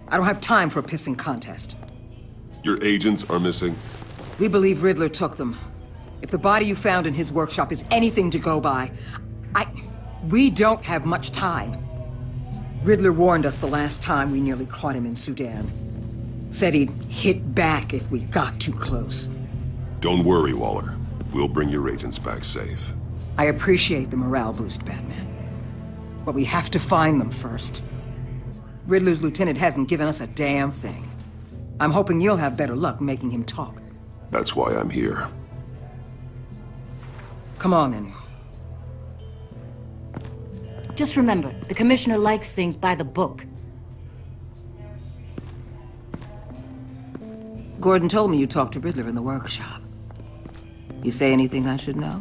I don't have time for a pissing contest. Your agents are missing? We believe Riddler took them. If the body you found in his workshop is anything to go by, we don't have much time. Riddler warned us the last time we nearly caught him in Sudan. Said he'd hit back if we got too close. Don't worry, Waller. We'll bring your agents back safe. I appreciate the morale boost, Batman. But we have to find them first. Riddler's lieutenant hasn't given us a damn thing. I'm hoping you'll have better luck making him talk. That's why I'm here. Come on, then. Just remember, the Commissioner likes things by the book. Gordon told me you talked to Riddler in the workshop. You say anything I should know?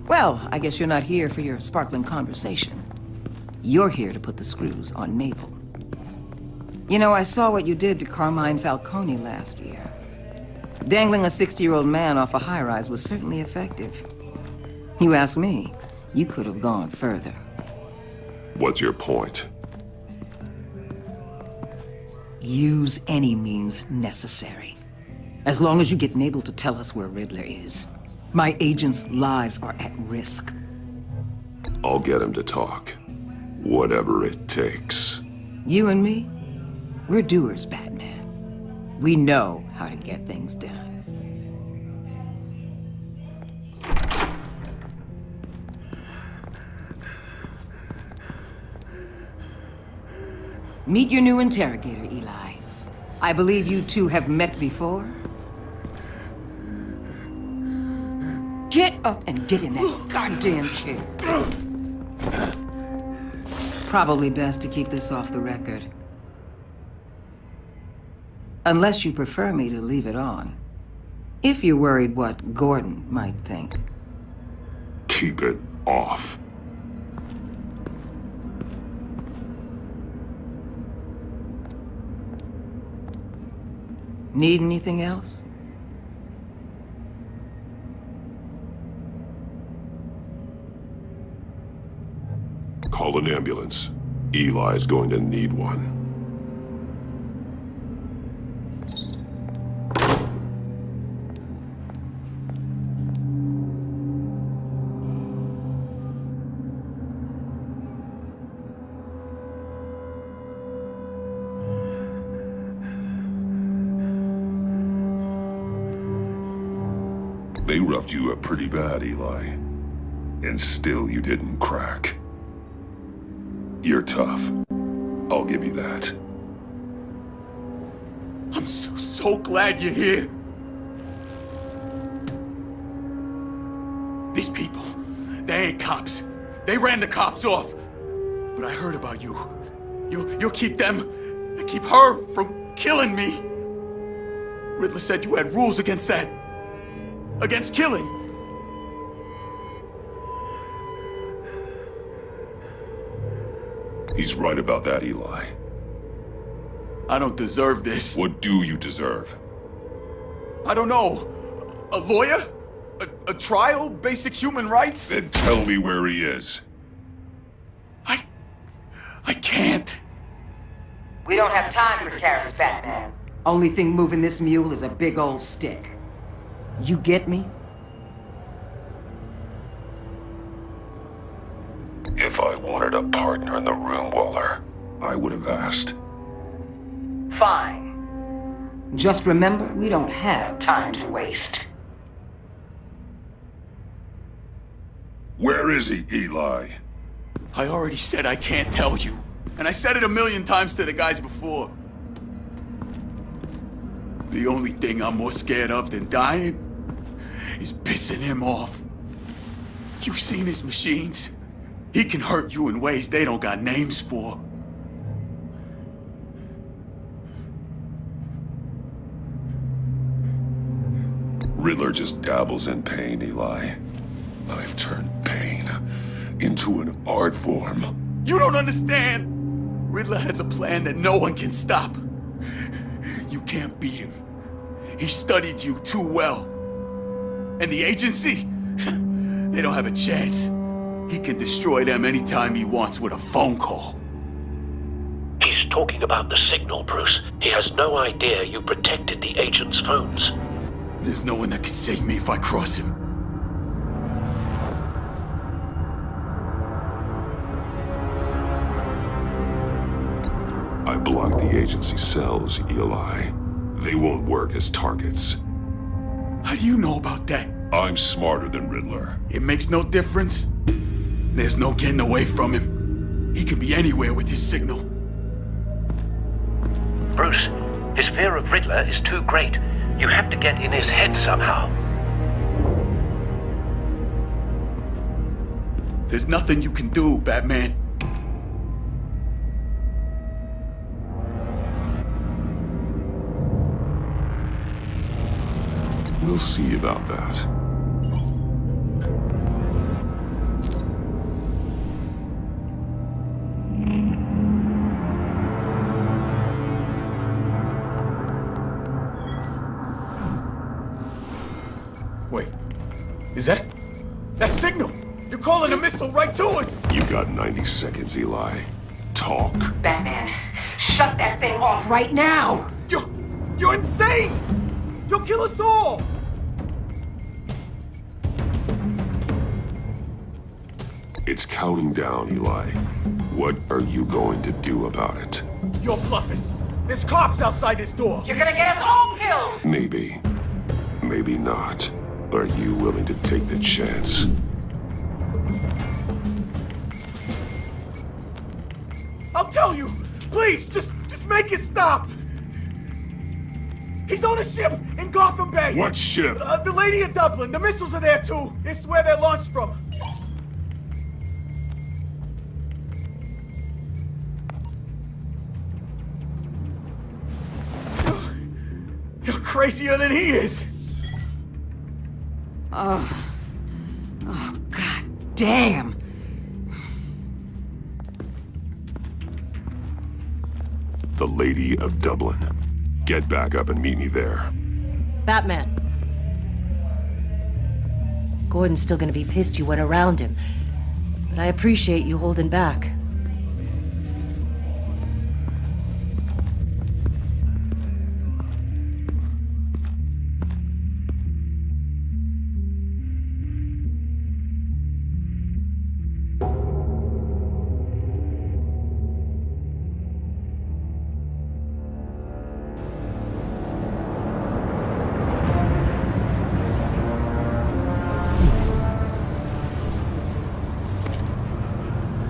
Well, I guess you're not here for your sparkling conversation. You're here to put the screws on Mabel. You know, I saw what you did to Carmine Falcone last year. Dangling a 60-year-old man off a high-rise was certainly effective. You ask me, you could have gone further. What's your point? Use any means necessary. As long as you get Mabel to tell us where Riddler is. My agents' lives are at risk. I'll get him to talk. Whatever it takes. You and me, we're doers, Batman. We know how to get things done. Meet your new interrogator, Eli. I believe you two have met before. Get up and get in that goddamn chair. Probably best to keep this off the record. Unless you prefer me to leave it on. If you're worried what Gordon might think. Keep it off. Need anything else? Call an ambulance. Eli's going to need one. They roughed you up pretty bad, Eli. And still you didn't crack. You're tough. I'll give you that. I'm so glad you're here. These people, they ain't cops. They ran the cops off. But I heard about you. You'll keep them, keep her from killing me. Riddler said you had rules against that. Against killing. He's right about that, Eli. I don't deserve this. What do you deserve? I don't know. A lawyer? A trial? Basic human rights? Then tell me where he is. I can't. We don't have time for Karen's Batman. Only thing moving this mule is a big old stick. You get me? If I wanted a partner in the room, Waller, I would have asked. Fine. Just remember, we don't have time to waste. Where is he, Eli? I already said I can't tell you. And I said it 1,000,000 times to the guys before. The only thing I'm more scared of than dying is pissing him off. You've seen his machines. He can hurt you in ways they don't got names for. Riddler just dabbles in pain, Eli. I've turned pain into an art form. You don't understand! Riddler has a plan that no one can stop. You can't beat him. He studied you too well. And the agency? They don't have a chance. He can destroy them anytime he wants with a phone call. He's talking about the signal, Bruce. He has no idea you protected the agent's phones. There's no one that can save me if I cross him. I blocked the agency cells, Eli. They won't work as targets. How do you know about that? I'm smarter than Riddler. It makes no difference. There's no getting away from him. He can be anywhere with his signal. Bruce, His fear of Riddler is too great. You have to get in his head somehow. There's nothing you can do, Batman. We'll see about that. Wait, is that signal? You're calling a missile right to us! You got 90 seconds, Eli. Talk. Batman, shut that thing off right now! You're insane! You'll kill us all! It's counting down, Eli. What are you going to do about it? You're bluffing. There's cops outside this door. You're gonna get us all killed! Maybe. Maybe not. Are you willing to take the chance? I'll tell you! Please, just make it stop! He's on a ship in Gotham Bay! What ship? The Lady of Dublin. The missiles are there too. It's where they're launched from. You're crazier than he is! Oh, God damn! The Lady of Dublin. Get back up and meet me there. Batman. Gordon's still gonna be pissed you went around him. But I appreciate you holding back.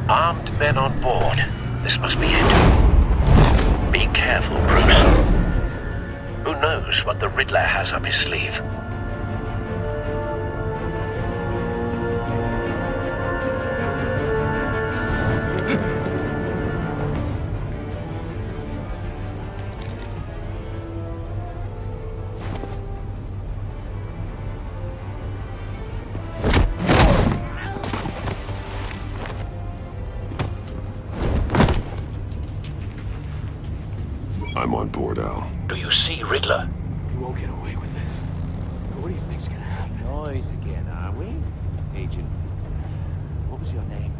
Armed men on board. This must be it. Be careful, Bruce. Who knows what the Riddler has up his sleeve? I'm on board, Al. Do you see Riddler? We won't get away with this. But what do you think's gonna happen? Noise again, are we? Agent, what was your name?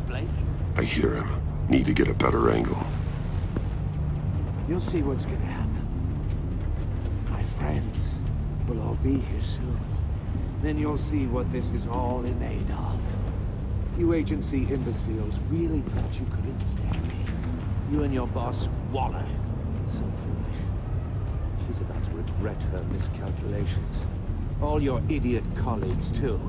Blake? I hear him. Need to get a better angle. You'll see what's gonna happen. My friends will all be here soon. Then you'll see what this is all in aid of. You agency imbeciles really thought you couldn't stand me. You and your boss, Waller. So foolish. She's about to regret her miscalculations. All your idiot colleagues, too.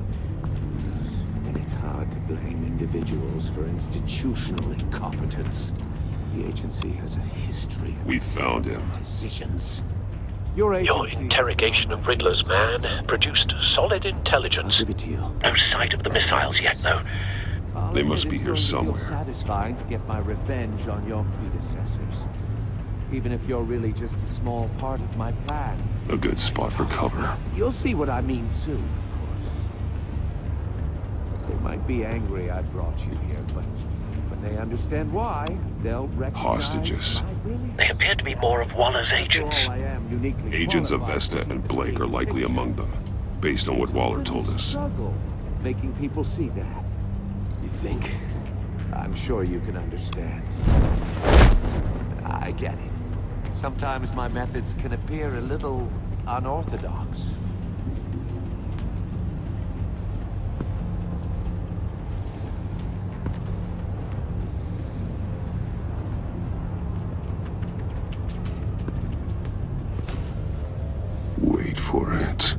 And it's hard to blame individuals for institutional incompetence. The agency has a history of We found him. decisions. Your interrogation of Riddler's man produced solid intelligence. I'll give it to you. No sight of the missiles yet, though. They must be here somewhere. It's satisfying to get my revenge on your predecessors. Even if you're really just a small part of my plan. A good spot for cover. You'll see what I mean soon, of course. They might be angry I brought you here, but when they understand why, they'll recognize Hostages. They appear to be more of Waller's agents. I am uniquely Agents of qualified Vesta to see and the Blake big are likely picture. among them, based on what Waller told us. Struggle making people see that. You think? I'm sure you can understand. I get it. Sometimes my methods can appear a little unorthodox. Wait for it.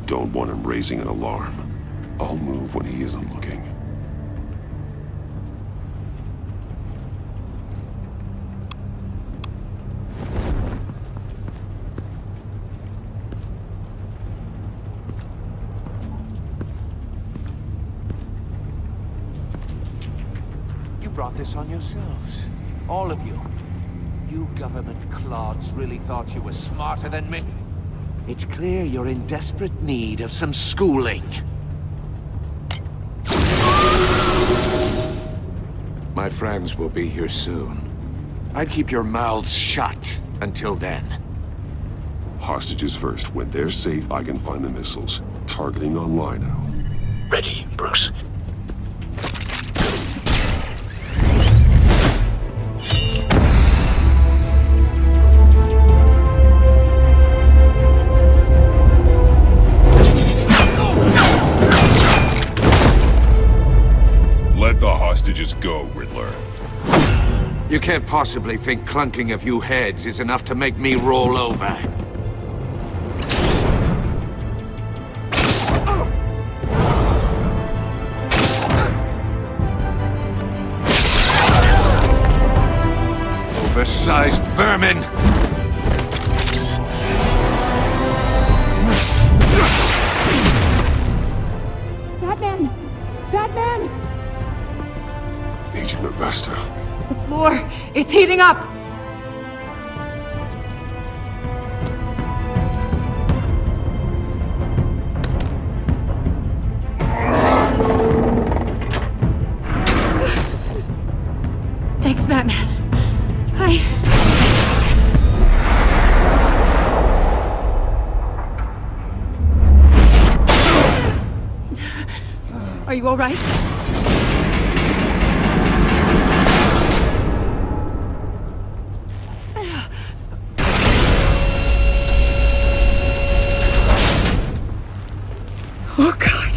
Don't want him raising an alarm. I'll move when he isn't looking. brought this on yourselves. All of you. You government clods really thought you were smarter than me. It's clear you're in desperate need of some schooling. My friends will be here soon. I'd keep your mouths shut until then. Hostages first. When they're safe, I can find the missiles. Targeting on Lino. Ready, Bruce. Let the hostages go, Riddler. You can't possibly think clunking a few heads is enough to make me roll over. Oversized vermin! Batman! Batman! Agent Avesta. The floor, it's heating up! Thanks, Batman. Are you all right? Oh, God.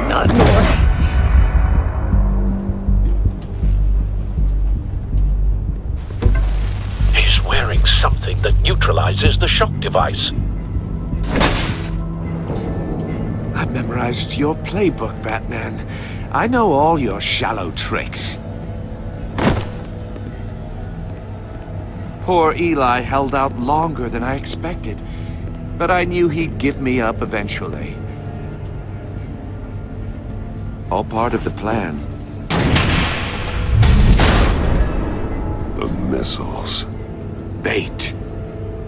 Not more. He's wearing something that neutralizes the shock device. I've memorized your playbook, Batman. I know all your shallow tricks. Poor Eli held out longer than I expected, but I knew he'd give me up eventually. All part of the plan. The missiles. Bait.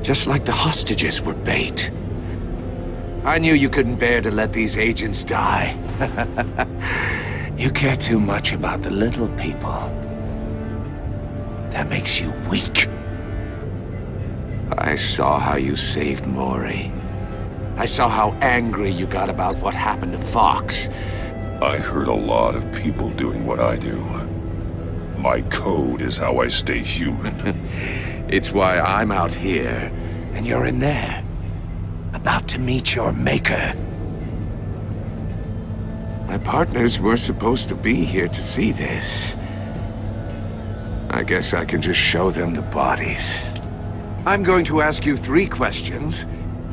Just like the hostages were bait. I knew you couldn't bear to let these agents die. You care too much about the little people. That makes you weak. I saw how you saved Maury. I saw how angry you got about what happened to Fox. I heard a lot of people doing what I do. My code is how I stay human. It's why I'm out here, and you're in there. About to meet your maker. My partners were supposed to be here to see this. I guess I can just show them the bodies. I'm going to ask you 3 questions.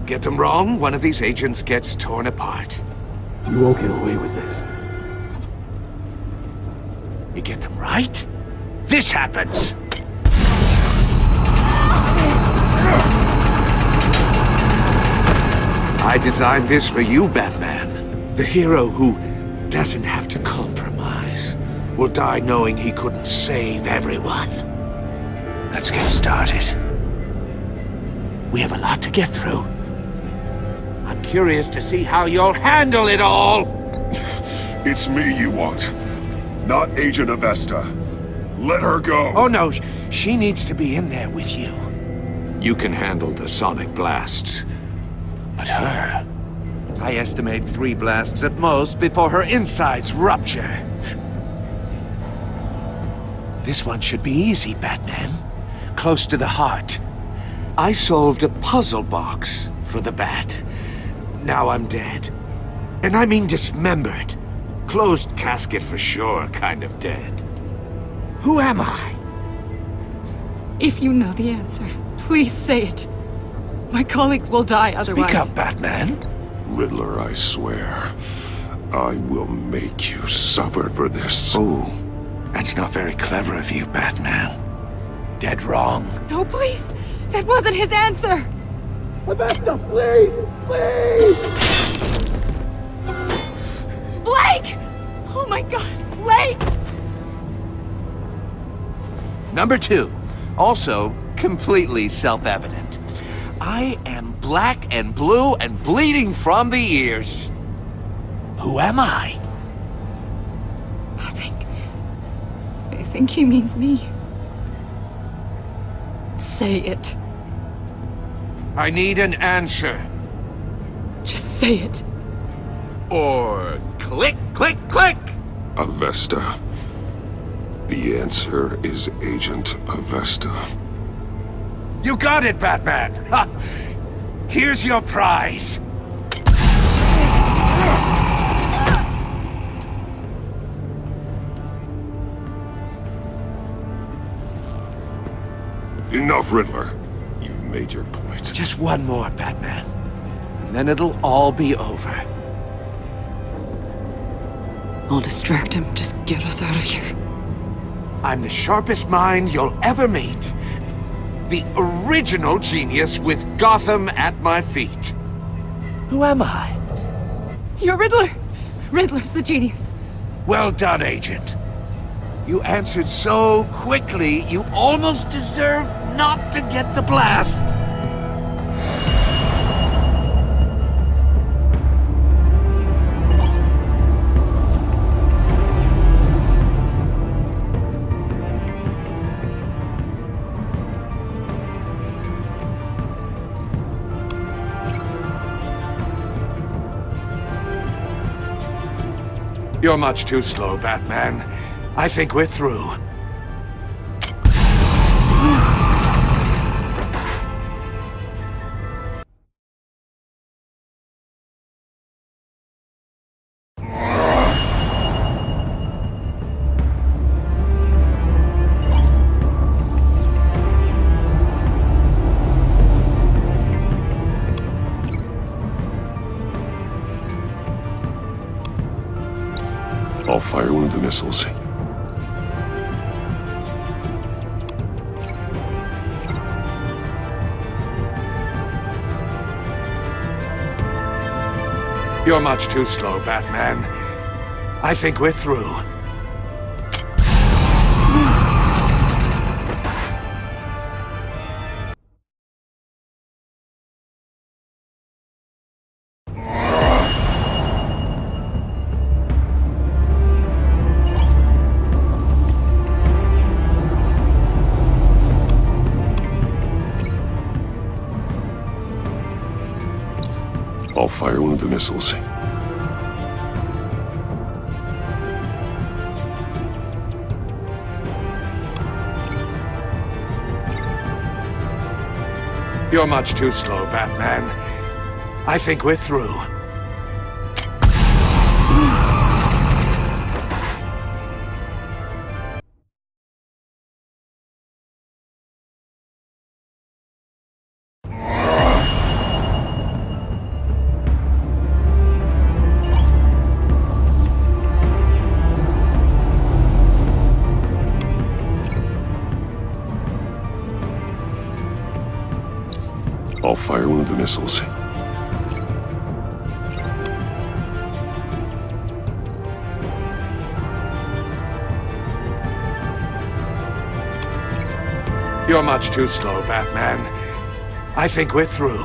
Get them wrong, one of these agents gets torn apart. You won't get away with this. You get them right, this happens! I designed this for you, Batman. The hero who doesn't have to compromise. Will die knowing he couldn't save everyone. Let's get started. We have a lot to get through. I'm curious to see how you'll handle it all! It's me you want, not Agent Avesta. Let her go! Oh no, she needs to be in there with you. You can handle the sonic blasts. But her... I estimate 3 blasts at most before her insides rupture. This one should be easy, Batman. Close to the heart. I solved a puzzle box for the Bat. Now I'm dead. And I mean dismembered. Closed casket for sure, kind of dead. Who am I? If you know the answer, please say it. My colleagues will die otherwise. Speak up, Batman. Riddler, I swear. I will make you suffer for this. Oh, that's not very clever of you, Batman. Dead wrong. No, please! That wasn't his answer! Avesta, please! Please! Blake! Oh my God, Blake! Number 2, also completely self-evident. I am black and blue and bleeding from the ears. Who am I? I think he means me. Say it. I need an answer. Just say it. Or click, click, click! Avesta. The answer is Agent Avesta. You got it, Batman! Ha! Here's your prize! Enough, Riddler. You've made your point. Just one more, Batman. And then it'll all be over. I'll distract him. Just get us out of here. I'm the sharpest mind you'll ever meet. The original genius with Gotham at my feet. Who am I? You're Riddler! Riddler's the genius. Well done, Agent. You answered so quickly, you almost deserve not to get the blast. You're much too slow, Batman. I think we're through. I'll fire one of the missiles. You're much too slow, Batman. I think we're through. I'll fire one of the missiles. You're much too slow, Batman. I think we're through. I'll fire one of the missiles. You're much too slow, Batman. I think we're through.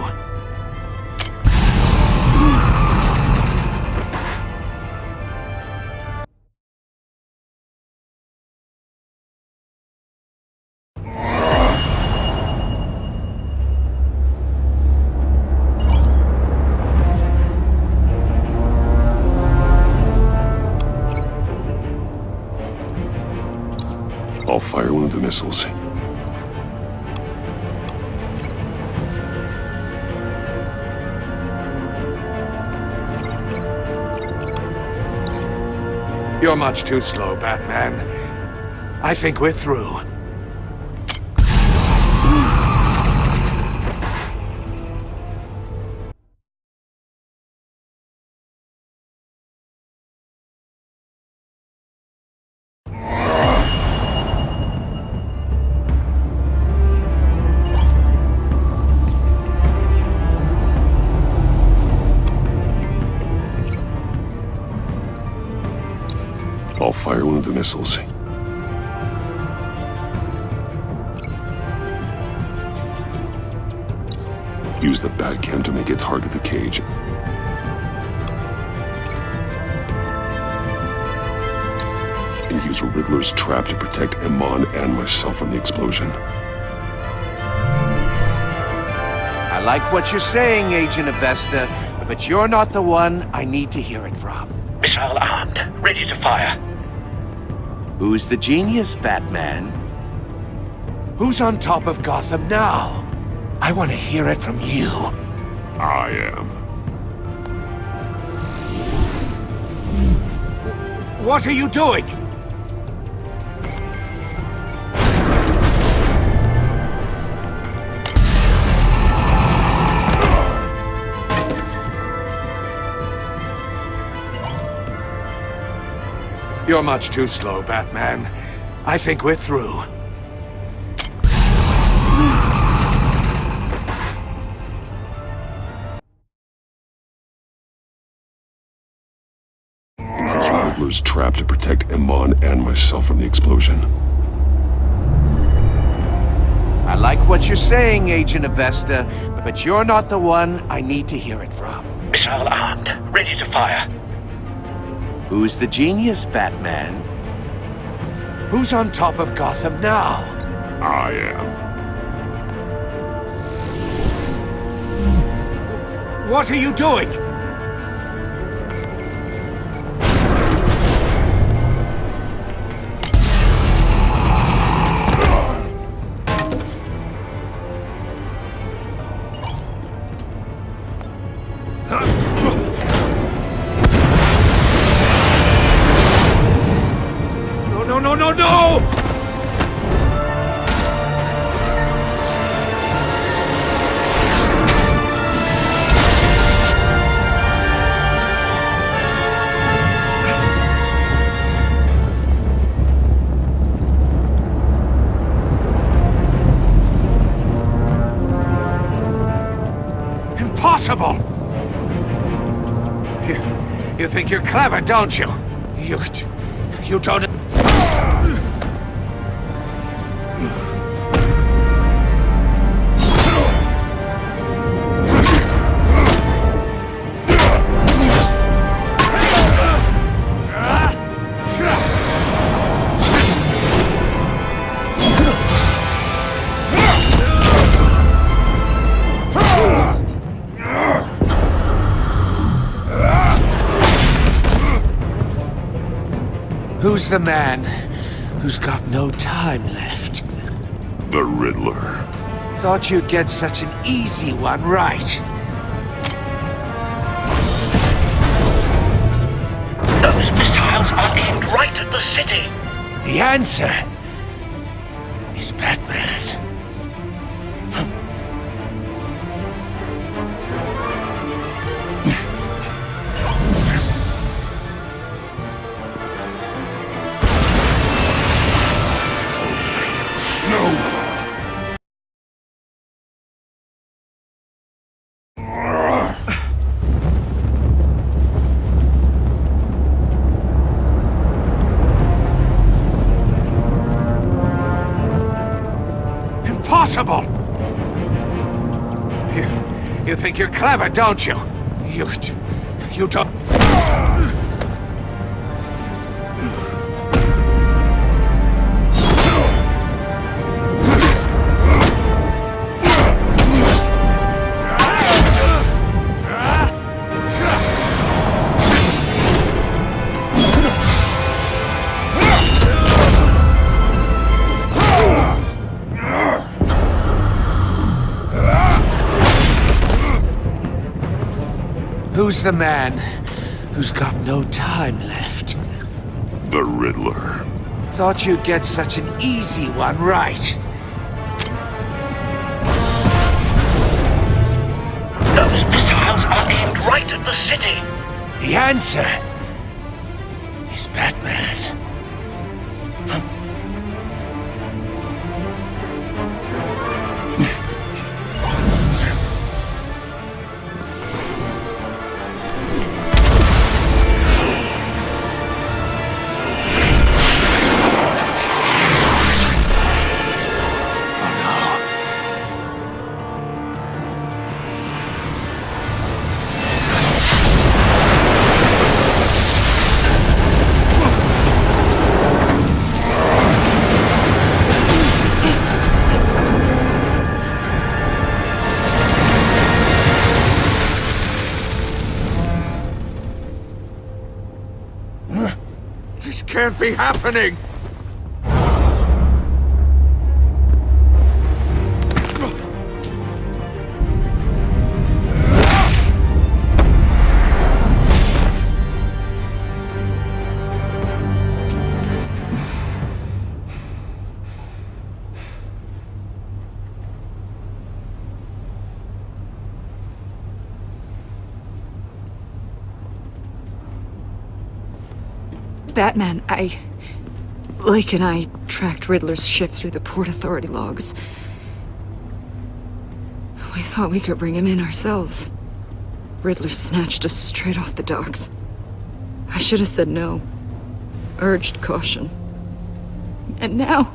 I'll fire one of the missiles. You're much too slow, Batman. I think we're through. I'll fire one of the missiles. Use the Batcam to make it target the cage. And use Riddler's trap to protect Iman and myself from the explosion. I like what you're saying, Agent Avesta, but you're not the one I need to hear it from. Missile armed, ready to fire. Who's the genius, Batman? Who's on top of Gotham now? I want to hear it from you. I am. What are you doing? You're much too slow, Batman. I think we're through. Use Riddler's trap to protect Iman and myself from the explosion. I like what you're saying, Agent Avesta, but you're not the one I need to hear it from. Missile armed, ready to fire. Who's the genius, Batman? Who's on top of Gotham now? I am. What are you doing? No! Impossible! You think you're clever, don't you? You don't... Who's the man who's got no time left? The Riddler. Thought you'd get such an easy one right. Those missiles are aimed right at the city. The answer is Batman. Impossible! You think you're clever, don't you? You don't... Who's the man who's got no time left? The Riddler. Thought you'd get such an easy one right. Those missiles are aimed right at the city. The answer is Batman. can't be happening! Batman, Lake and I tracked Riddler's ship through the Port Authority logs. We thought we could bring him in ourselves. Riddler snatched us straight off the docks. I should have said no. Urged caution. And now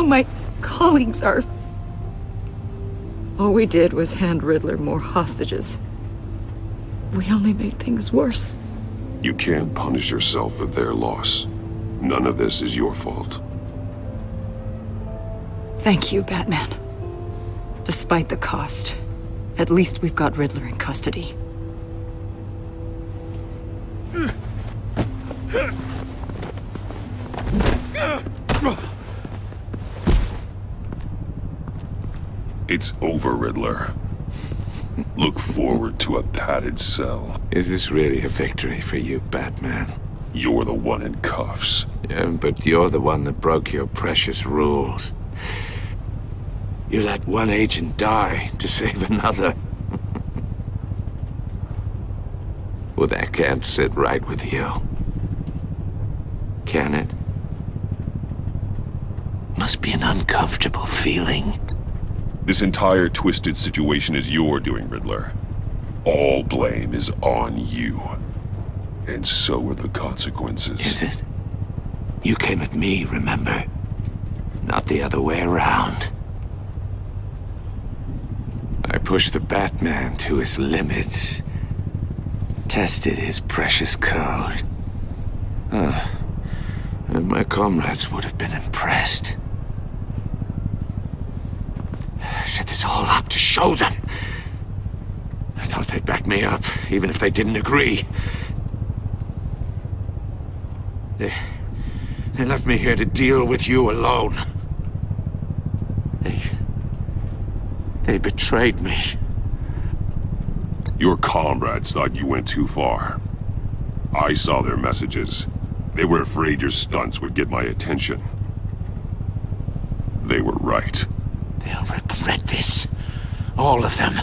my colleagues are... All we did was hand Riddler more hostages. We only made things worse. You can't punish yourself for their loss. None of this is your fault. Thank you, Batman. Despite the cost, at least we've got Riddler in custody. It's over, Riddler. Look forward to a padded cell. Is this really a victory for you, Batman? You're the one in cuffs. Yeah, but you're the one that broke your precious rules. You let one agent die to save another. Well, that can't sit right with you. Can it? Must be an uncomfortable feeling. This entire twisted situation is your doing, Riddler. All blame is on you. And so are the consequences. Is it? You came at me, remember? Not the other way around. I pushed the Batman to his limits. Tested his precious code. And my comrades would have been impressed. I set this all up to show them. I thought they'd back me up, even if they didn't agree. They left me here to deal with you alone. They betrayed me. Your comrades thought you went too far. I saw their messages. They were afraid your stunts would get my attention. They were right. They'll regret this. All of them.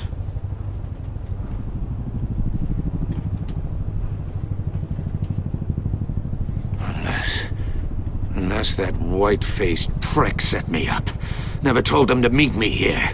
Unless that white-faced prick set me up. Never told them to meet me here.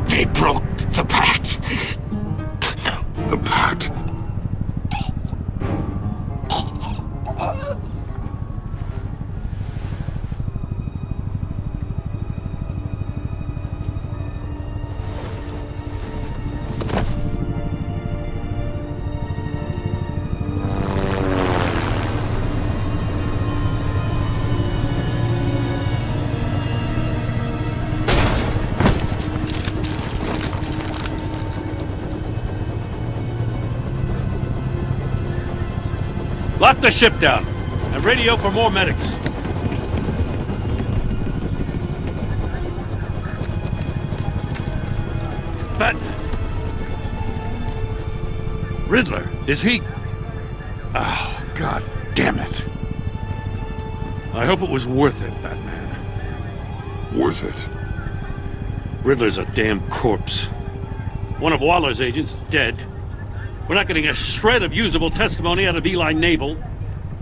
They broke the pact. The pact? Lock the ship down and radio for more medics. Batman. Riddler, is he? Oh, God damn it. I hope it was worth it, Batman. Worth it? Riddler's a damn corpse. One of Waller's agents is dead. We're not getting a shred of usable testimony out of Eli Nabel.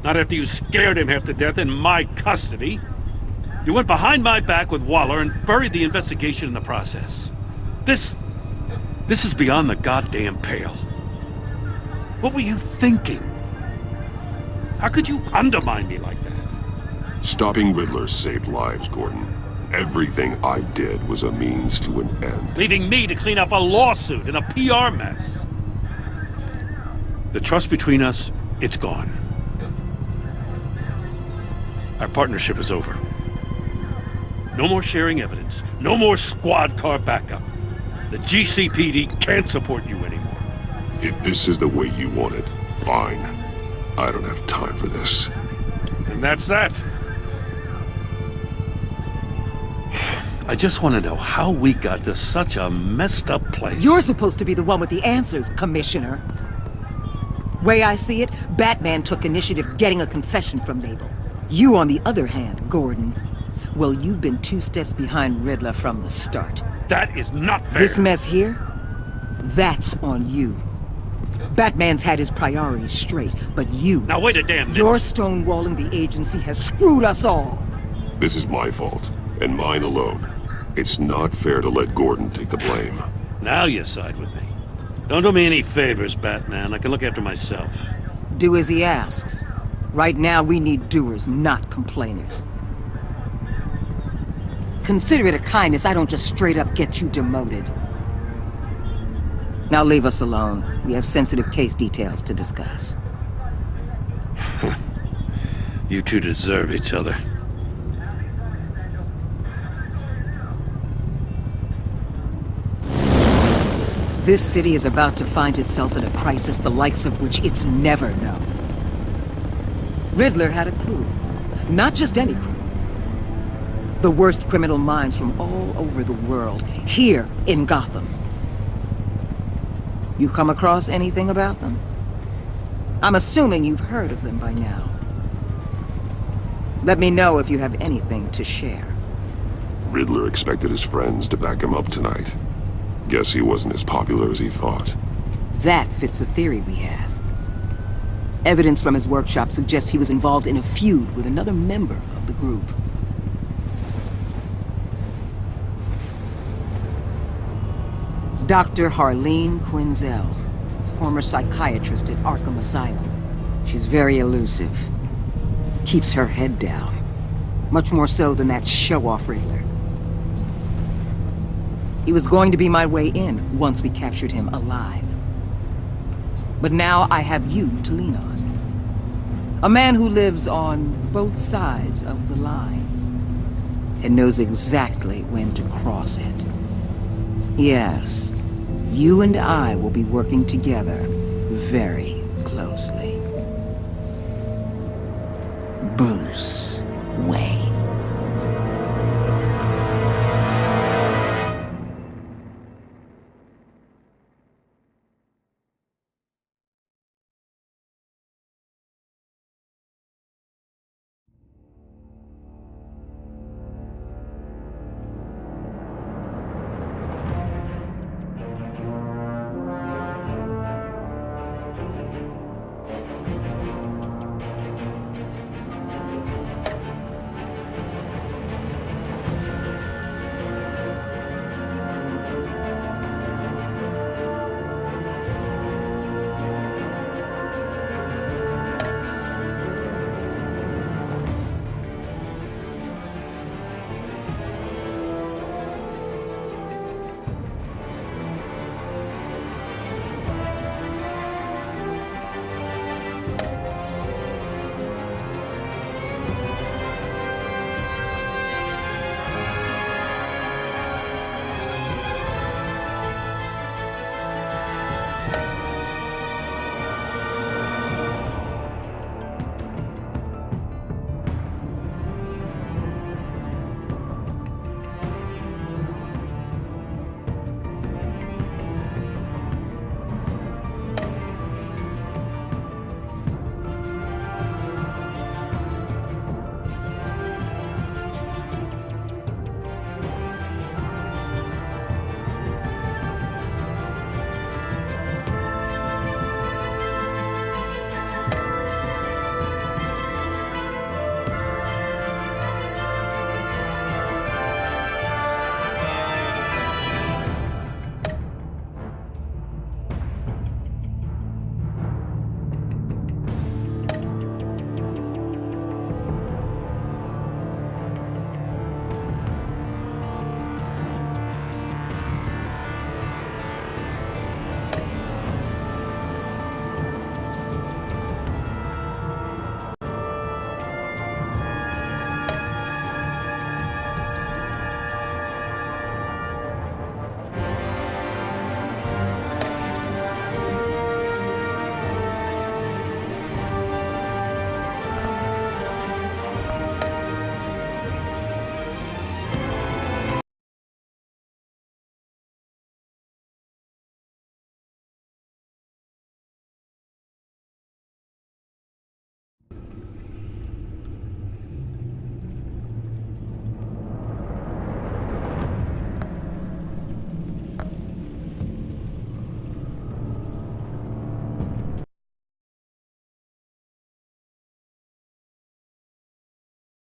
Not after you scared him half to death in my custody. You went behind my back with Waller and buried the investigation in the process. This is beyond the goddamn pale. What were you thinking? How could you undermine me like that? Stopping Riddler saved lives, Gordon. Everything I did was a means to an end. Leaving me to clean up a lawsuit and a PR mess. The trust between us, it's gone. Our partnership is over. No more sharing evidence. No more squad car backup. The GCPD can't support you anymore. If this is the way you want it, fine. I don't have time for this. And that's that. I just want to know how we got to such a messed up place. You're supposed to be the one with the answers, Commissioner. Way I see it, Batman took initiative getting a confession from Mabel. You, on the other hand, Gordon, well, you've been 2 steps behind Riddler from the start. That is not fair. This mess here, that's on you. Batman's had his priorities straight, but you... Now wait a damn minute. Your stonewalling the agency has screwed us all. This is my fault, and mine alone. It's not fair to let Gordon take the blame. Now you side with me. Don't do me any favors, Batman. I can look after myself. Do as he asks. Right now, we need doers, not complainers. Consider it a kindness I don't just straight up get you demoted. Now leave us alone. We have sensitive case details to discuss. You two deserve each other. This city is about to find itself in a crisis the likes of which it's never known. Riddler had a crew. Not just any crew. The worst criminal minds from all over the world, here in Gotham. You come across anything about them? I'm assuming you've heard of them by now. Let me know if you have anything to share. Riddler expected his friends to back him up tonight. Guess he wasn't as popular as he thought. That fits a theory we have. Evidence from his workshop suggests he was involved in a feud with another member of the group. Dr. Harleen Quinzel, former psychiatrist at Arkham Asylum. She's very elusive. Keeps her head down. Much more so than that show-off Riddler. He was going to be my way in once we captured him alive. But now I have you to lean on. A man who lives on both sides of the line and knows exactly when to cross it. Yes, you and I will be working together very closely. Bruce Wayne.